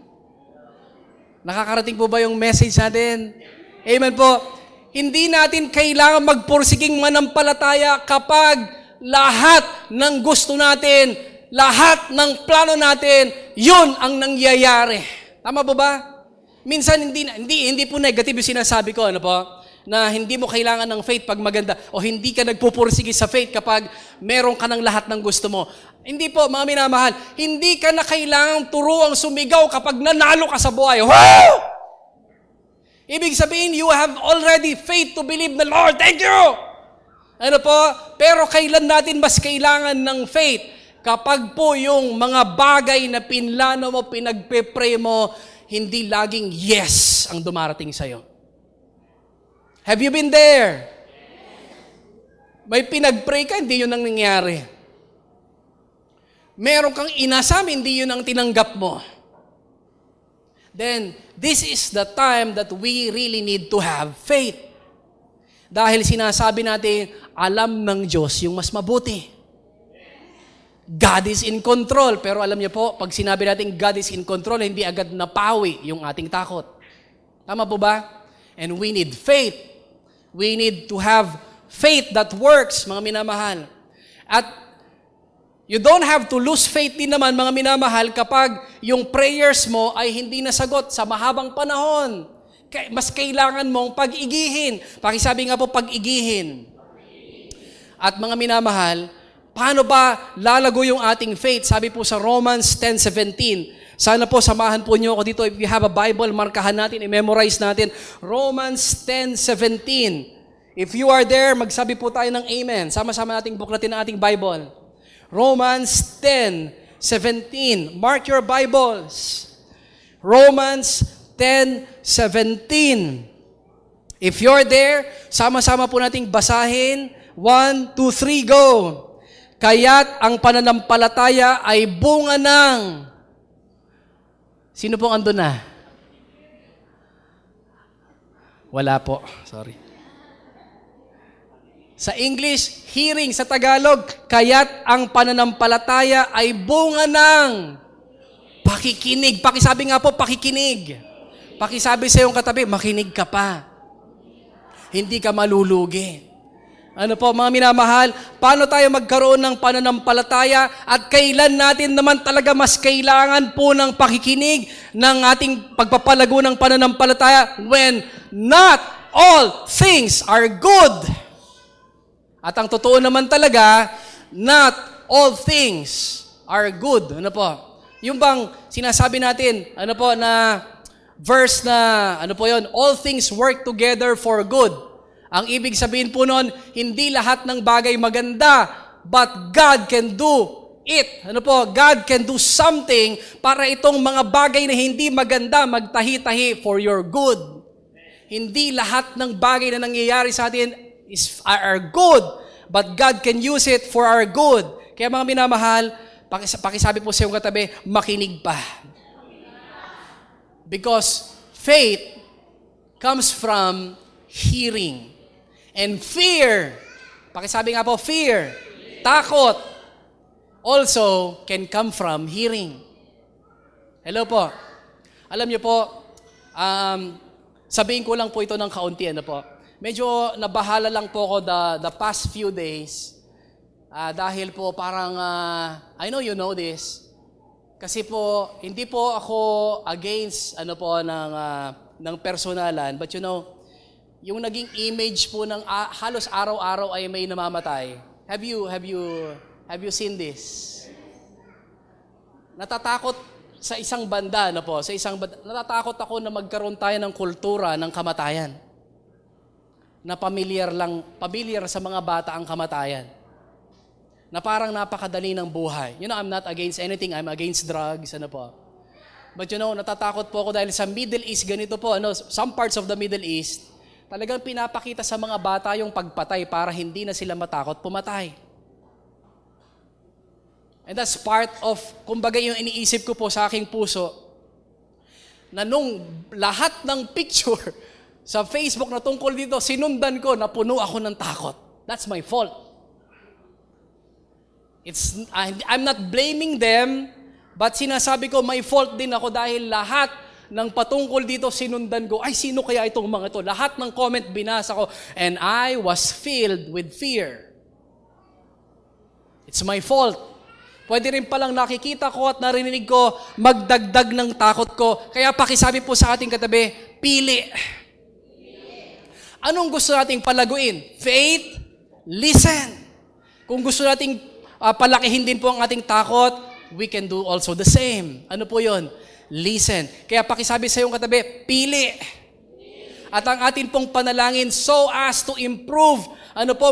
Nakakarating po ba yung message natin? Amen po. Hindi natin kailangan magpursiging manampalataya kapag lahat ng gusto natin, lahat ng plano natin, yun ang nangyayari. Tama po ba? Minsan hindi po negative yung sinasabi ko, ano po? Na hindi mo kailangan ng faith pag maganda o hindi ka nagpupursige sa faith kapag meron ka ng lahat ng gusto mo. Hindi po, mga minamahal, hindi ka na kailangang turuang sumigaw kapag nanalo ka sa buhay. Woo! Ibig sabihin, you have already faith to believe the Lord. Thank you! Ano po? Pero kailan natin mas kailangan ng faith? Kapag po yung mga bagay na pinlano mo, pinagpe-pray mo, hindi laging yes ang dumarating sa'yo. Have you been there? May pinag-pray ka, hindi yun ang nangyari. Meron kang inasam, hindi yun ang tinanggap mo. Then, this is the time that we really need to have faith. Dahil sinasabi natin, alam ng Diyos yung mas mabuti. God is in control. Pero alam niyo po, pag sinabi natin God is in control, hindi agad napawi yung ating takot. Tama po ba? And we need faith. We need to have faith that works, mga minamahal. At you don't have to lose faith din naman, mga minamahal, kapag yung prayers mo ay hindi nasagot sa mahabang panahon. Mas kailangan mong pag-igihin. Pakisabi nga po, pag-igihin. At mga minamahal, paano ba lalago yung ating faith? Sabi po sa Romans 10:17. Sana po samahan po niyo ako dito. If you have a Bible, markahan natin, i-memorize natin. Romans 10:17. If you are there, magsabi po tayo ng amen. Sama-sama nating buklatin ang ating Bible. Romans 10:17. Mark your Bibles. Romans 10:17. If you're there, sama-sama po nating basahin. 1, 2, 3, go! Kaya't ang pananampalataya ay bunga ng... Sino pong andun na? Wala po. Sorry. Sa English, hearing. Sa Tagalog, kaya't ang pananampalataya ay bunga ng pakikinig. Pakisabi nga po, pakikinig. Pakisabi sa iyong katabi, makinig ka pa. Hindi ka malulugi. Ano po, mga minamahal, paano tayo magkaroon ng pananampalataya at kailan natin naman talaga mas kailangan po ng pakikinig ng ating pagpapalago ng pananampalataya when not all things are good. At ang totoo naman talaga, not all things are good. Ano po? Yung bang sinasabi natin, ano po, na verse na, ano po yun, all things work together for good. Ang ibig sabihin po nun, hindi lahat ng bagay maganda, but God can do it. Ano po? God can do something para itong mga bagay na hindi maganda magtahi-tahi for your good. Hindi lahat ng bagay na nangyayari sa atin are good, but God can use it for our good. Kaya mga minamahal, pakisabi po sa iyong katabi, makinig pa. Because faith comes from hearing. And fear, pakisabi nga po, fear, takot, also can come from hearing. Hello po. Alam niyo po, sabihin ko lang po ito ng kaunti, ano po. Medyo nabahala lang po ako the past few days dahil po parang, I know you know this, kasi po, hindi po ako against ano po ng personalan, but you know, yung naging image po ng halos araw-araw ay may namamatay. Have you seen this? Natatakot sa isang banda, na po, natatakot ako na magkaroon tayo ng kultura ng kamatayan. Na pamilyar sa mga bata ang kamatayan. Na parang napakadali ng buhay. You know, I'm not against anything, I'm against drugs, ano po. But you know, natatakot po ako dahil sa Middle East, ganito po, some parts of the Middle East, talagang pinapakita sa mga bata yung pagpatay para hindi na sila matakot pumatay. And that's part of, kumbaga yung iniisip ko po sa aking puso, na nung lahat ng picture sa Facebook na tungkol dito, sinundan ko, napuno ako ng takot. That's my fault. I'm not blaming them, But sinasabi ko, may fault din ako dahil lahat ng patungkol dito sinundan ko. Ay, sino kaya itong mga ito? Lahat ng comment binasa ko. And I was filled with fear. It's my fault. Pwede rin palang nakikita ko at narinig ko, magdagdag ng takot ko. Kaya pakisabi po sa ating katabi, pili. Anong gusto nating palaguin? Faith, listen. Kung gusto nating palakihin din po ang ating takot, we can do also the same. Ano po yon? Listen. Kaya pakisabi sa iyong katabi, pili. At ang atin pong panalangin so as to improve,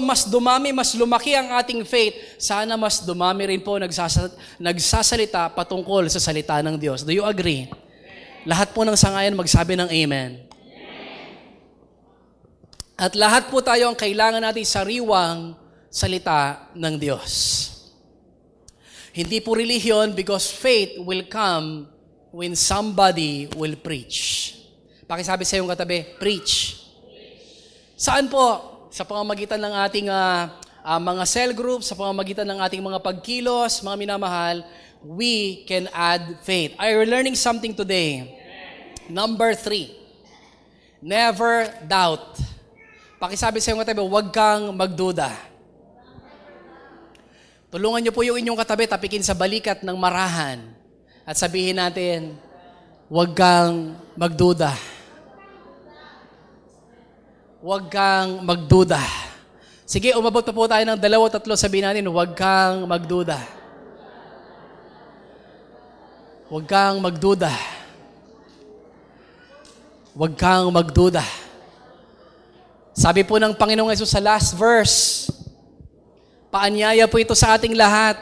mas dumami, mas lumaki ang ating faith. Sana mas dumami rin po nagsasalita patungkol sa salita ng Diyos. Do you agree? Lahat po ng sangayan magsabi ng amen. At lahat po tayo ang kailangan natin sariwang salita ng Diyos. Hindi po relihiyon because faith will come when somebody will preach. Pakisabi sa iyong katabi, preach. Saan po? Sa pamamagitan ng ating mga cell groups, sa pamamagitan ng ating mga pagkilos, mga minamahal, we can add faith. Are you learning something today? Number 3, never doubt. Pakisabi sa iyong katabi, huwag kang magduda. Tulungan niyo po yung inyong katabi, tapikin sa balikat ng marahan. At sabihin natin, huwag kang magduda. Huwag kang magduda. Sige, umabot pa po tayo ng 2-3, sabihin natin, huwag kang magduda. Huwag kang magduda. Huwag kang magduda. Sabi po ng Panginoong Hesus sa last verse, paanyaya po ito sa ating lahat.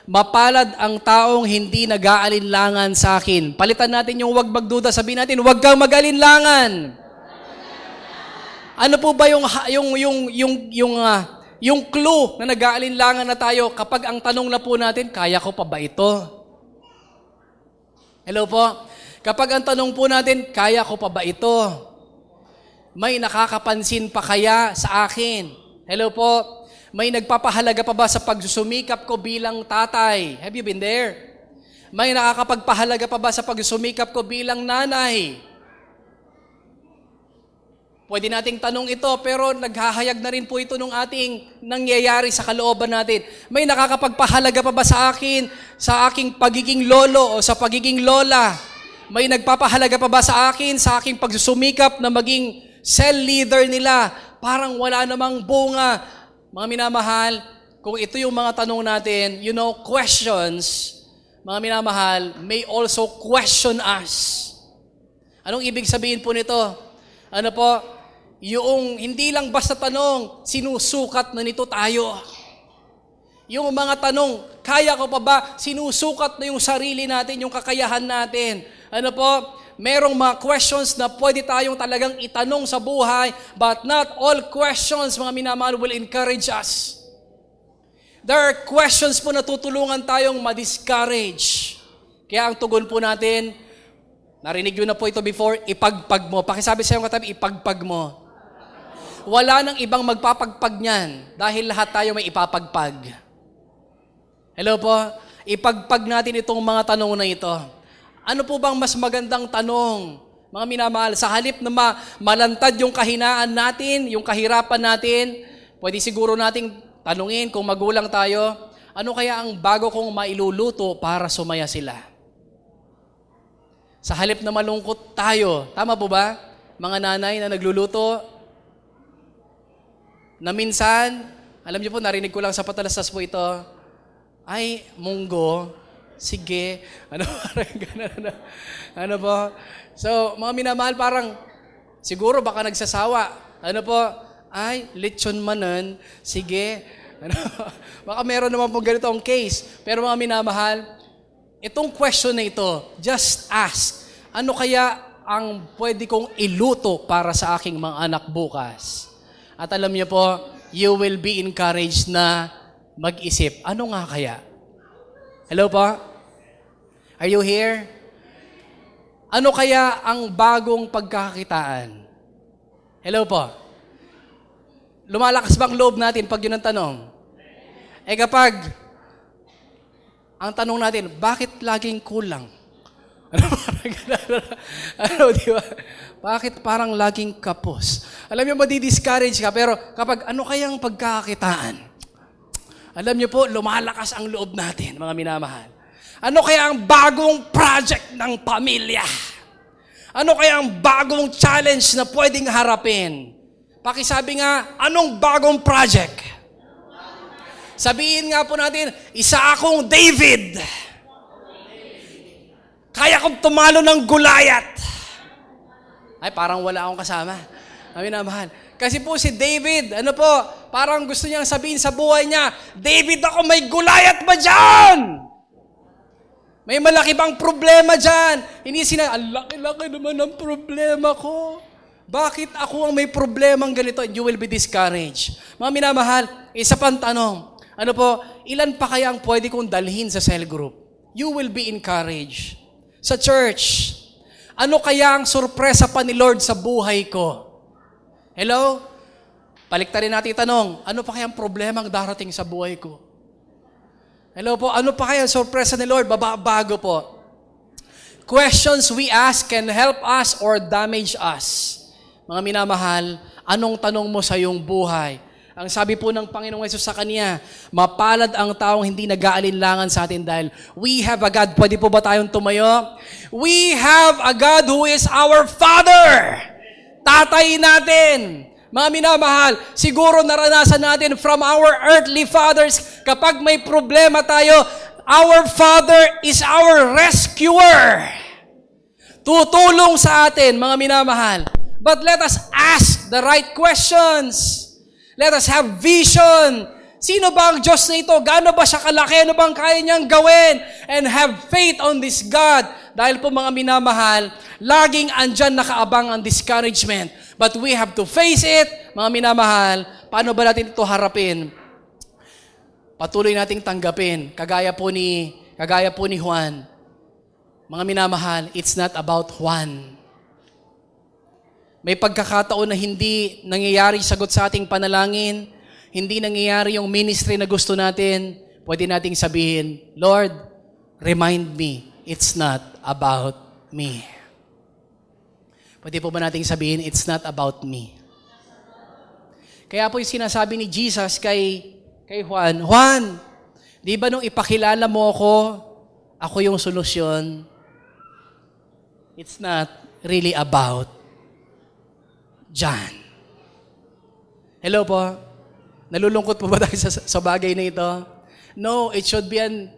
Mapalad ang taong hindi nag-aalinlangan sa akin. Palitan natin yung huwag magduda. Sabihin natin, huwag kang mag-alinlangan. Ano po ba yung clue na nag-aalinlangan na tayo kapag ang tanong na po natin, kaya ko pa ba ito? Hello po? Kapag ang tanong po natin, kaya ko pa ba ito? May nakakapansin pa kaya sa akin? Hello po? May nagpapahalaga pa ba sa pagsusumikap ko bilang tatay? Have you been there? May nakakapagpahalaga pa ba sa pagsusumikap ko bilang nanay? Pwede nating tanong ito, pero naghahayag na rin po ito ng ating nangyayari sa kalooban natin. May nakakapagpahalaga pa ba sa akin, sa aking pagiging lolo o sa pagiging lola? May nagpapahalaga pa ba sa akin, sa aking pagsusumikap na maging cell leader nila? Parang wala namang bunga. Mga minamahal, kung ito yung mga tanong natin, questions, mga minamahal, may also question us. Anong ibig sabihin po nito? Ano po? Yung hindi lang basta tanong, sinusukat na nito tayo. Yung mga tanong, kaya ko pa ba? Sinusukat na yung sarili natin, yung kakayahan natin. Ano po? Merong mga questions na pwede tayong talagang itanong sa buhay, but not all questions, mga minamahal, will encourage us. There are questions po na tutulungan tayong ma-discourage. Kaya ang tugon po natin, narinig nyo na po ito before, ipagpag mo. Pakisabi sa iyong katabi, ipagpag mo. Wala nang ibang magpapagpag niyan dahil lahat tayo may ipapagpag. Hello po? Ipagpag natin itong mga tanong na ito. Ano po bang mas magandang tanong, mga minamahal? Sa halip na malantad yung kahinaan natin, yung kahirapan natin, pwede siguro nating tanungin kung magulang tayo, ano kaya ang bago kong mailuluto para sumaya sila? Sa halip na malungkot tayo, tama po ba? Mga nanay na nagluluto, na minsan, alam niyo po, narinig ko lang sa patalastas po ito, ay, munggo, sige, ano po? So, mga minamahal, parang, siguro baka nagsasawa. Ano po? Ay, lechon manan, sige. Baka meron naman po ganito ang case. Pero mga minamahal, itong question na ito, just ask, ano kaya ang pwede kong iluto para sa aking mga anak bukas? At alam niyo po, you will be encouraged na mag-isip, ano nga kaya? Hello po? Are you here? Ano kaya ang bagong pagkakakitaan? Hello po? Lumalakas ba ang loob natin pag yun ang tanong? Kapag Ang tanong natin, bakit laging kulang? Di ba? Bakit parang laging kapos? Alam niyo, madi-discourage ka, pero kapag ano kayang pagkakakitaan? Alam niyo po, lumalakas ang loob natin, mga minamahal. Ano kaya ang bagong project ng pamilya? Ano kaya ang bagong challenge na pwedeng harapin? Pakisabi nga, anong bagong project? Sabihin nga po natin, isa akong David. Kaya kong tumalo ng Goliath. Ay, parang wala akong kasama. Amin naman. Kasi po si David, parang gusto niyang sabihin sa buhay niya, David ako, may Goliath ba dyan? May malaki bang problema dyan? Hindi ang laki-laki naman ang problema ko. Bakit ako ang may problemang ganito? And you will be discouraged. Mga minamahal, isa pang tanong. Ilan pa kaya ang pwede kong dalhin sa cell group? You will be encouraged. Sa church, ano kaya ang sorpresa pa ni Lord sa buhay ko? Hello? Paliktarin natin tanong, ano pa kaya ang problema ang darating sa buhay ko? Hello po, ano pa kaya ang sorpresa ni Lord? Bago po. Questions we ask can help us or damage us. Mga minamahal, anong tanong mo sa iyong buhay? Ang sabi po ng Panginoong Hesus sa kanya, mapalad ang taong hindi nag-aalinlangan sa atin dahil we have a God. Pwede po ba tayong tumayo? We have a God who is our Father. Tatay natin. Mga minamahal, siguro naranasan natin from our earthly fathers, kapag may problema tayo, our Father is our rescuer. Tutulong sa atin, mga minamahal. But let us ask the right questions. Let us have vision. Sino ba ang Diyos na ito? Gaano ba siya kalaki? Ano bang kaya niyang gawin? And have faith on this God. Dahil po mga minamahal, laging andyan nakaabang ang discouragement. But we have to face it. Mga minamahal, paano ba natin ito harapin? Patuloy nating tanggapin. Kagaya po ni Juan. Mga minamahal, it's not about Juan. May pagkakataon na hindi nangyayari sagot sa ating panalangin, hindi nangyayari yung ministry na gusto natin, pwede nating sabihin, Lord, remind me, it's not about me. Pwede po ba nating sabihin, it's not about me. Kaya po yung sinasabi ni Jesus kay Juan, Juan, di ba nung ipakilala mo ako yung solusyon? It's not really about John. Hello po? Nalulungkot po ba tayo sa bagay na ito? No, it should be an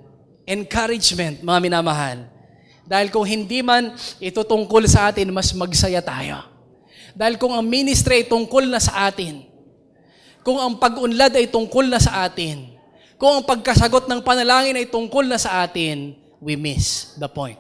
encouragement, mga minamahal. Dahil kung hindi man ito tungkol sa atin, mas magsaya tayo. Dahil kung ang ministry ay tungkol na sa atin, kung ang pag-unlad ay tungkol na sa atin, kung ang pagkasagot ng panalangin ay tungkol na sa atin, we miss the point.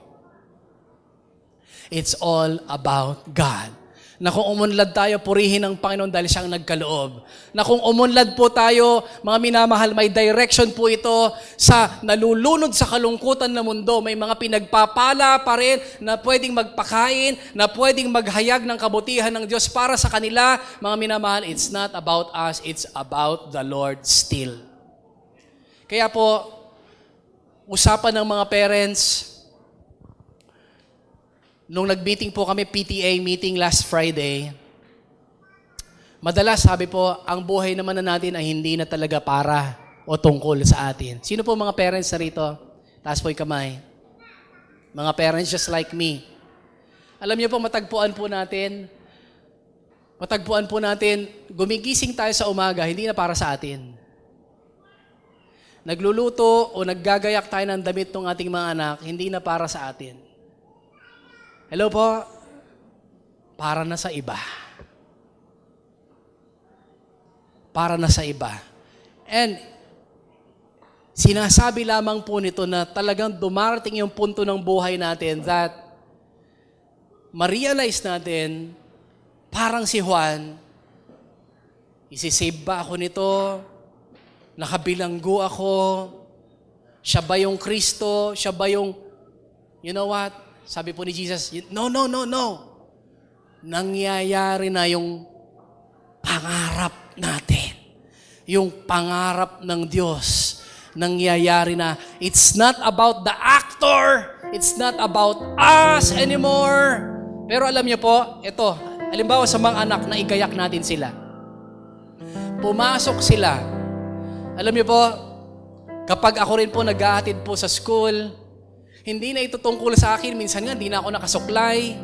It's all about God. Na kung umunlad tayo, purihin ang Panginoon dahil siyang nagkaloob. Na kung umunlad po tayo, mga minamahal, may direction po ito sa nalulunod sa kalungkutan ng mundo. May mga pinagpapala pa rin na pwedeng magpakain, na pwedeng maghayag ng kabutihan ng Diyos para sa kanila. Mga minamahal, it's not about us, it's about the Lord still. Kaya po, usapan ng mga parents, nung nag-meeting po kami, PTA meeting last Friday, madalas sabi po, ang buhay naman na natin ay hindi na talaga para o tungkol sa atin. Sino po mga parents na rito? Taas po yung kamay. Mga parents just like me. Alam niyo po, matagpuan po natin, gumigising tayo sa umaga, hindi na para sa atin. Nagluluto o naggagayak tayo ng damit ng ating mga anak, hindi na para sa atin. Hello po, para na sa iba. Para na sa iba. And sinasabi lamang po nito na talagang dumarating yung punto ng buhay natin that ma-realize natin, parang si Juan, isisave ba ako nito? Nakabilanggo ako? Siya ba yung Kristo? Siya ba yung, you know what? Sabi po ni Jesus, no. Nangyayari na yung pangarap natin. Yung pangarap ng Diyos nangyayari na. It's not about the actor. It's not about us anymore. Pero alam niyo po, ito, halimbawa sa mga anak na igayak natin sila. Pumasok sila. Alam niyo po, kapag ako rin po nag-ahatid po sa school, hindi na ito tungkol sa akin. Minsan nga, hindi na ako nakasuklay.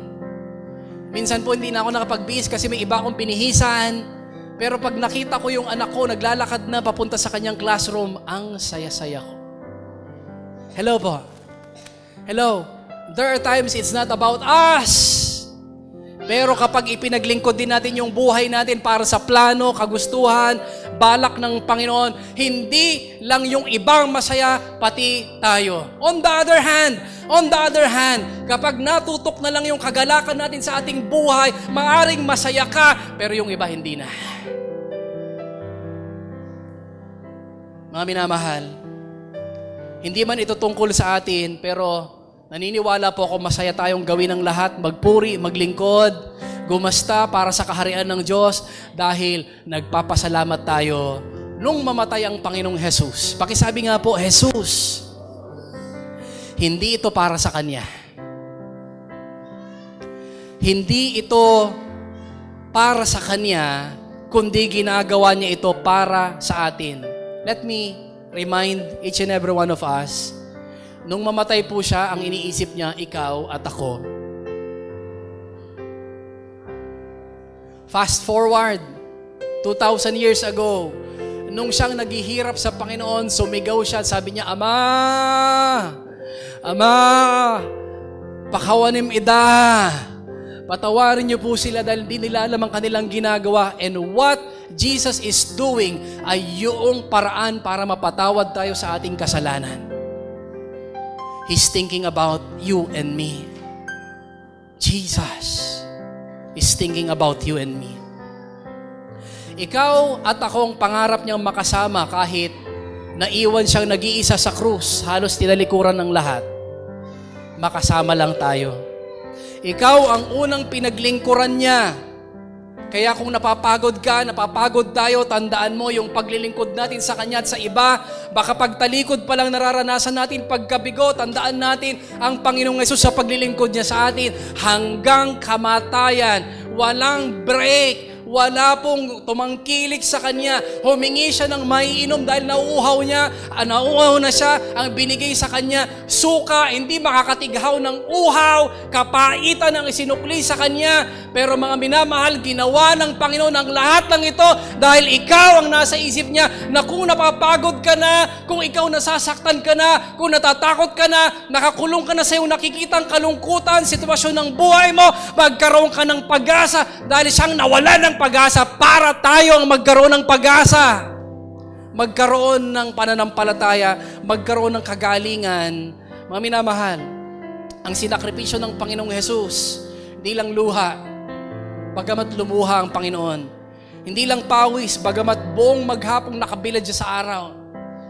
Minsan po, hindi na ako nakapagbihis kasi may iba akong binihisan. Pero pag nakita ko yung anak ko, naglalakad na papunta sa kanyang classroom, ang saya-saya ko. Hello po. Hello. There are times it's not about us. Pero kapag ipinaglingkod din natin yung buhay natin para sa plano, kagustuhan, balak ng Panginoon, hindi lang yung ibang masaya, pati tayo. On the other hand, kapag natutok na lang yung kagalakan natin sa ating buhay, maaring masaya ka, pero yung iba hindi na. Mga minamahal, hindi man ito tungkol sa atin, pero naniniwala po ako masaya tayong gawin ang lahat, magpuri, maglingkod, gumasta para sa kaharian ng Diyos dahil nagpapasalamat tayo nung mamatay ang Panginoong Jesus. Pakisabi nga po, Jesus. Hindi ito para sa Kanya. Hindi ito para sa Kanya, kundi ginagawa niya ito para sa atin. Let me remind each and every one of us, nung mamatay po siya, ang iniisip niya, ikaw at ako. Fast forward, 2,000 years ago, nung siyang naghihirap sa Panginoon, sumigaw siya at sabi niya, Ama, pakawanim ida. Patawarin niyo po sila dahil di nila alam ang kanilang ginagawa. And what Jesus is doing ay yung paraan para mapatawad tayo sa ating kasalanan. He's thinking about you and me. Jesus is thinking about you and me. Ikaw at akong pangarap niyang makasama kahit naiwan siyang nag-iisa sa krus, halos tinalikuran ng lahat. Makasama lang tayo. Ikaw ang unang pinaglingkuran niya. Kaya kung napapagod ka, napapagod tayo, tandaan mo yung paglilingkod natin sa Kanya at sa iba. Baka pagtalikod pa lang nararanasan natin pagkabigo, tandaan natin ang Panginoong Hesus sa paglilingkod niya sa atin hanggang kamatayan. Walang break. Wala pong tumangkilik sa Kanya. Humingi siya ng maiinom dahil nauuhaw niya. Nauuhaw na siya. Ang binigay sa Kanya, suka, hindi makakatighaw ng uhaw, kapaitan ang isinukli sa Kanya. Pero mga minamahal, ginawa ng Panginoon ang lahat ng ito dahil ikaw ang nasa isip niya na kung napapagod ka na, kung ikaw nasasaktan ka na, kung natatakot ka na, nakakulong ka na sa iyong nakikitang kalungkutan, sitwasyon ng buhay mo, magkaroon ka ng pag-asa dahil siyang nawala ng pag-asa para tayo ang magkaroon ng pag-asa. Magkaroon ng pananampalataya, magkaroon ng kagalingan. Mga minamahal, ang sinakripisyo ng Panginoong Hesus, hindi lang luha, bagamat lumuha ang Panginoon. Hindi lang pawis, bagamat buong maghapong nakabilad siya sa araw.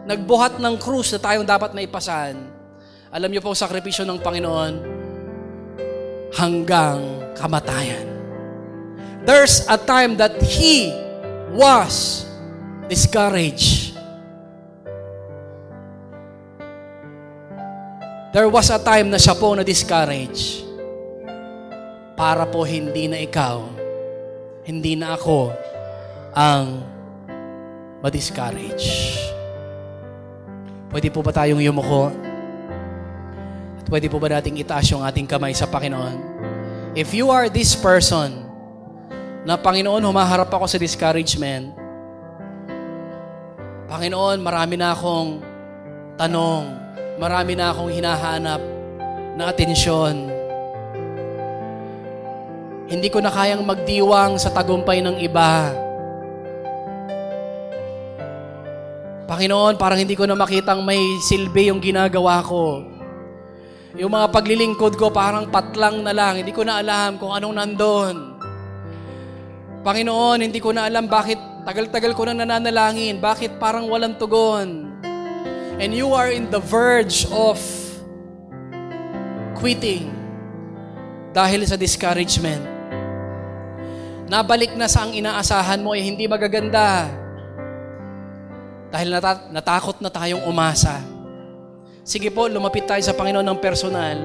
Nagbuhat ng krus na tayong dapat maipasan. Alam niyo po ang sakripisyo ng Panginoon hanggang kamatayan. There's a time that He was discouraged. There was a time na siya po na-discourage para po hindi na ikaw, hindi na ako ang ma-discourage. Pwede po ba tayong yumuko? At pwede po ba nating itaas yung ating kamay sa Panginoon? If you are this person, na Panginoon, humaharap ako sa discouragement. Panginoon, marami na akong tanong, marami na akong hinahanap na atensyon. Hindi ko na kayang magdiwang sa tagumpay ng iba. Panginoon, parang hindi ko na makitang may silbi yung ginagawa ko. Yung mga paglilingkod ko parang patlang na lang. Hindi ko na alam kung anong nandun. Panginoon, hindi ko na alam bakit tagal-tagal ko nang nananalangin. Bakit parang walang tugon? And you are in the verge of quitting dahil sa discouragement. Nabalik na sa ang inaasahan mo ay hindi magaganda. Dahil natakot na tayong umasa. Sige po, lumapit tayo sa Panginoon ng personal.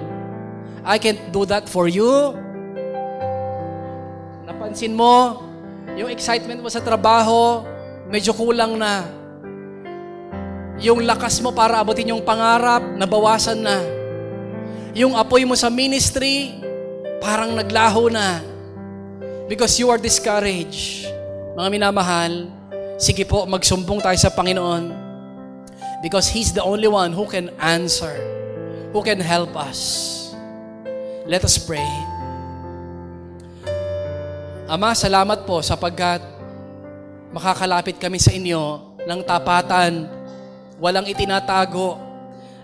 I can't do that for you. Napansin mo, yung excitement mo sa trabaho, medyo kulang na. Yung lakas mo para abutin yung pangarap, nabawasan na. Yung apoy mo sa ministry, parang naglaho na. Because you are discouraged. Mga minamahal, sige po, magsumbong tayo sa Panginoon. Because He's the only one who can answer, who can help us. Let us pray. Ama, salamat po sapagkat makakalapit kami sa inyo ng tapatan, walang itinatago,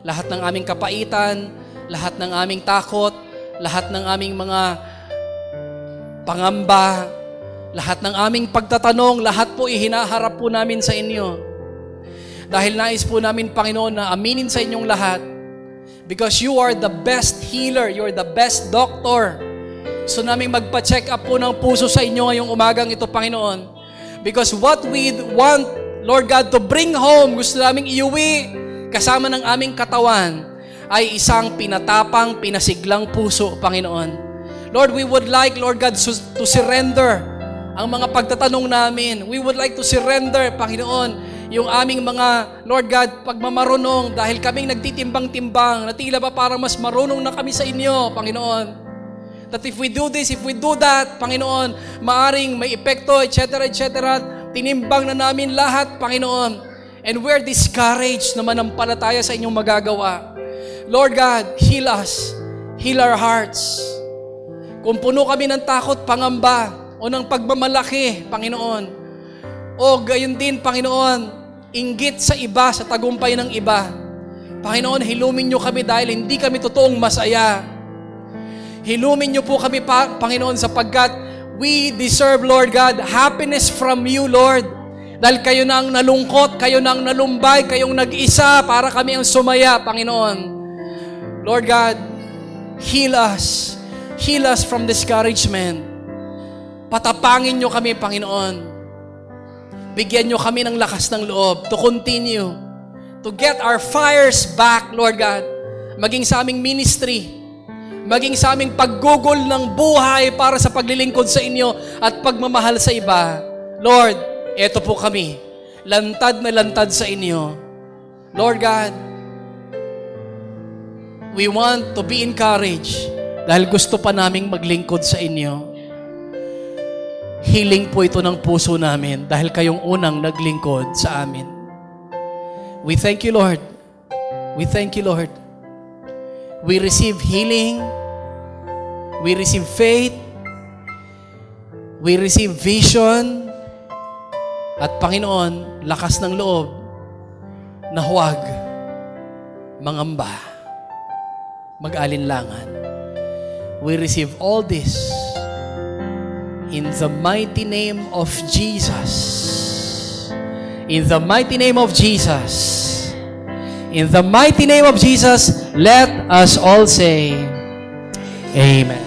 lahat ng aming kapaitan, lahat ng aming takot, lahat ng aming mga pangamba, lahat ng aming pagtatanong, lahat po ihinaharap po namin sa inyo. Dahil nais po namin, Panginoon, na aminin sa inyong lahat. Because you are the best healer, you are the best doctor. So naming magpa-check up po ng puso sa inyo ngayong umagang ito, Panginoon. Because what we want, Lord God, to bring home, gusto naming iuwi kasama ng aming katawan, ay isang pinatapang, pinasiglang puso, Panginoon. Lord, we would like, Lord God, to surrender ang mga pagtatanong namin. We would like to surrender, Panginoon, yung aming mga, Lord God, pagmamarunong dahil kaming nagtitimbang-timbang na tila ba parang mas marunong na kami sa inyo, Panginoon. That if we do this, if we do that, Panginoon, maaring may epekto, etc., etc., tinimbang na namin lahat, Panginoon. And we're discouraged na manampalataya sa inyong magagawa. Lord God, heal us. Heal our hearts. Kung puno kami ng takot, pangamba, o ng pagmamalaki, Panginoon, o gayon din, Panginoon, inggit sa iba, sa tagumpay ng iba. Panginoon, hilumin niyo kami dahil hindi kami totoong masaya. Hilumin niyo po kami, Panginoon, sapagkat we deserve, Lord God, happiness from you, Lord. Dahil kayo na ang nalungkot, kayo na ang nalumbay, kayong nag-isa para kami ang sumaya, Panginoon. Lord God, heal us. Heal us from discouragement. Patapangin niyo kami, Panginoon. Bigyan nyo kami ng lakas ng loob to continue, to get our fires back, Lord God. Maging sa aming ministry, maging sa aming paggugol ng buhay para sa paglilingkod sa inyo at pagmamahal sa iba. Lord, eto po kami, lantad na lantad sa inyo. Lord God, we want to be encouraged dahil gusto pa naming maglingkod sa inyo. Healing po ito ng puso namin dahil kayong unang naglingkod sa amin. We thank you, Lord. We thank you, Lord. We receive healing. We receive faith. We receive vision. At Panginoon, lakas ng loob na huwag mangamba, mag-alinlangan. We receive all this in the mighty name of Jesus. In the mighty name of Jesus. In the mighty name of Jesus, let us all say, Amen.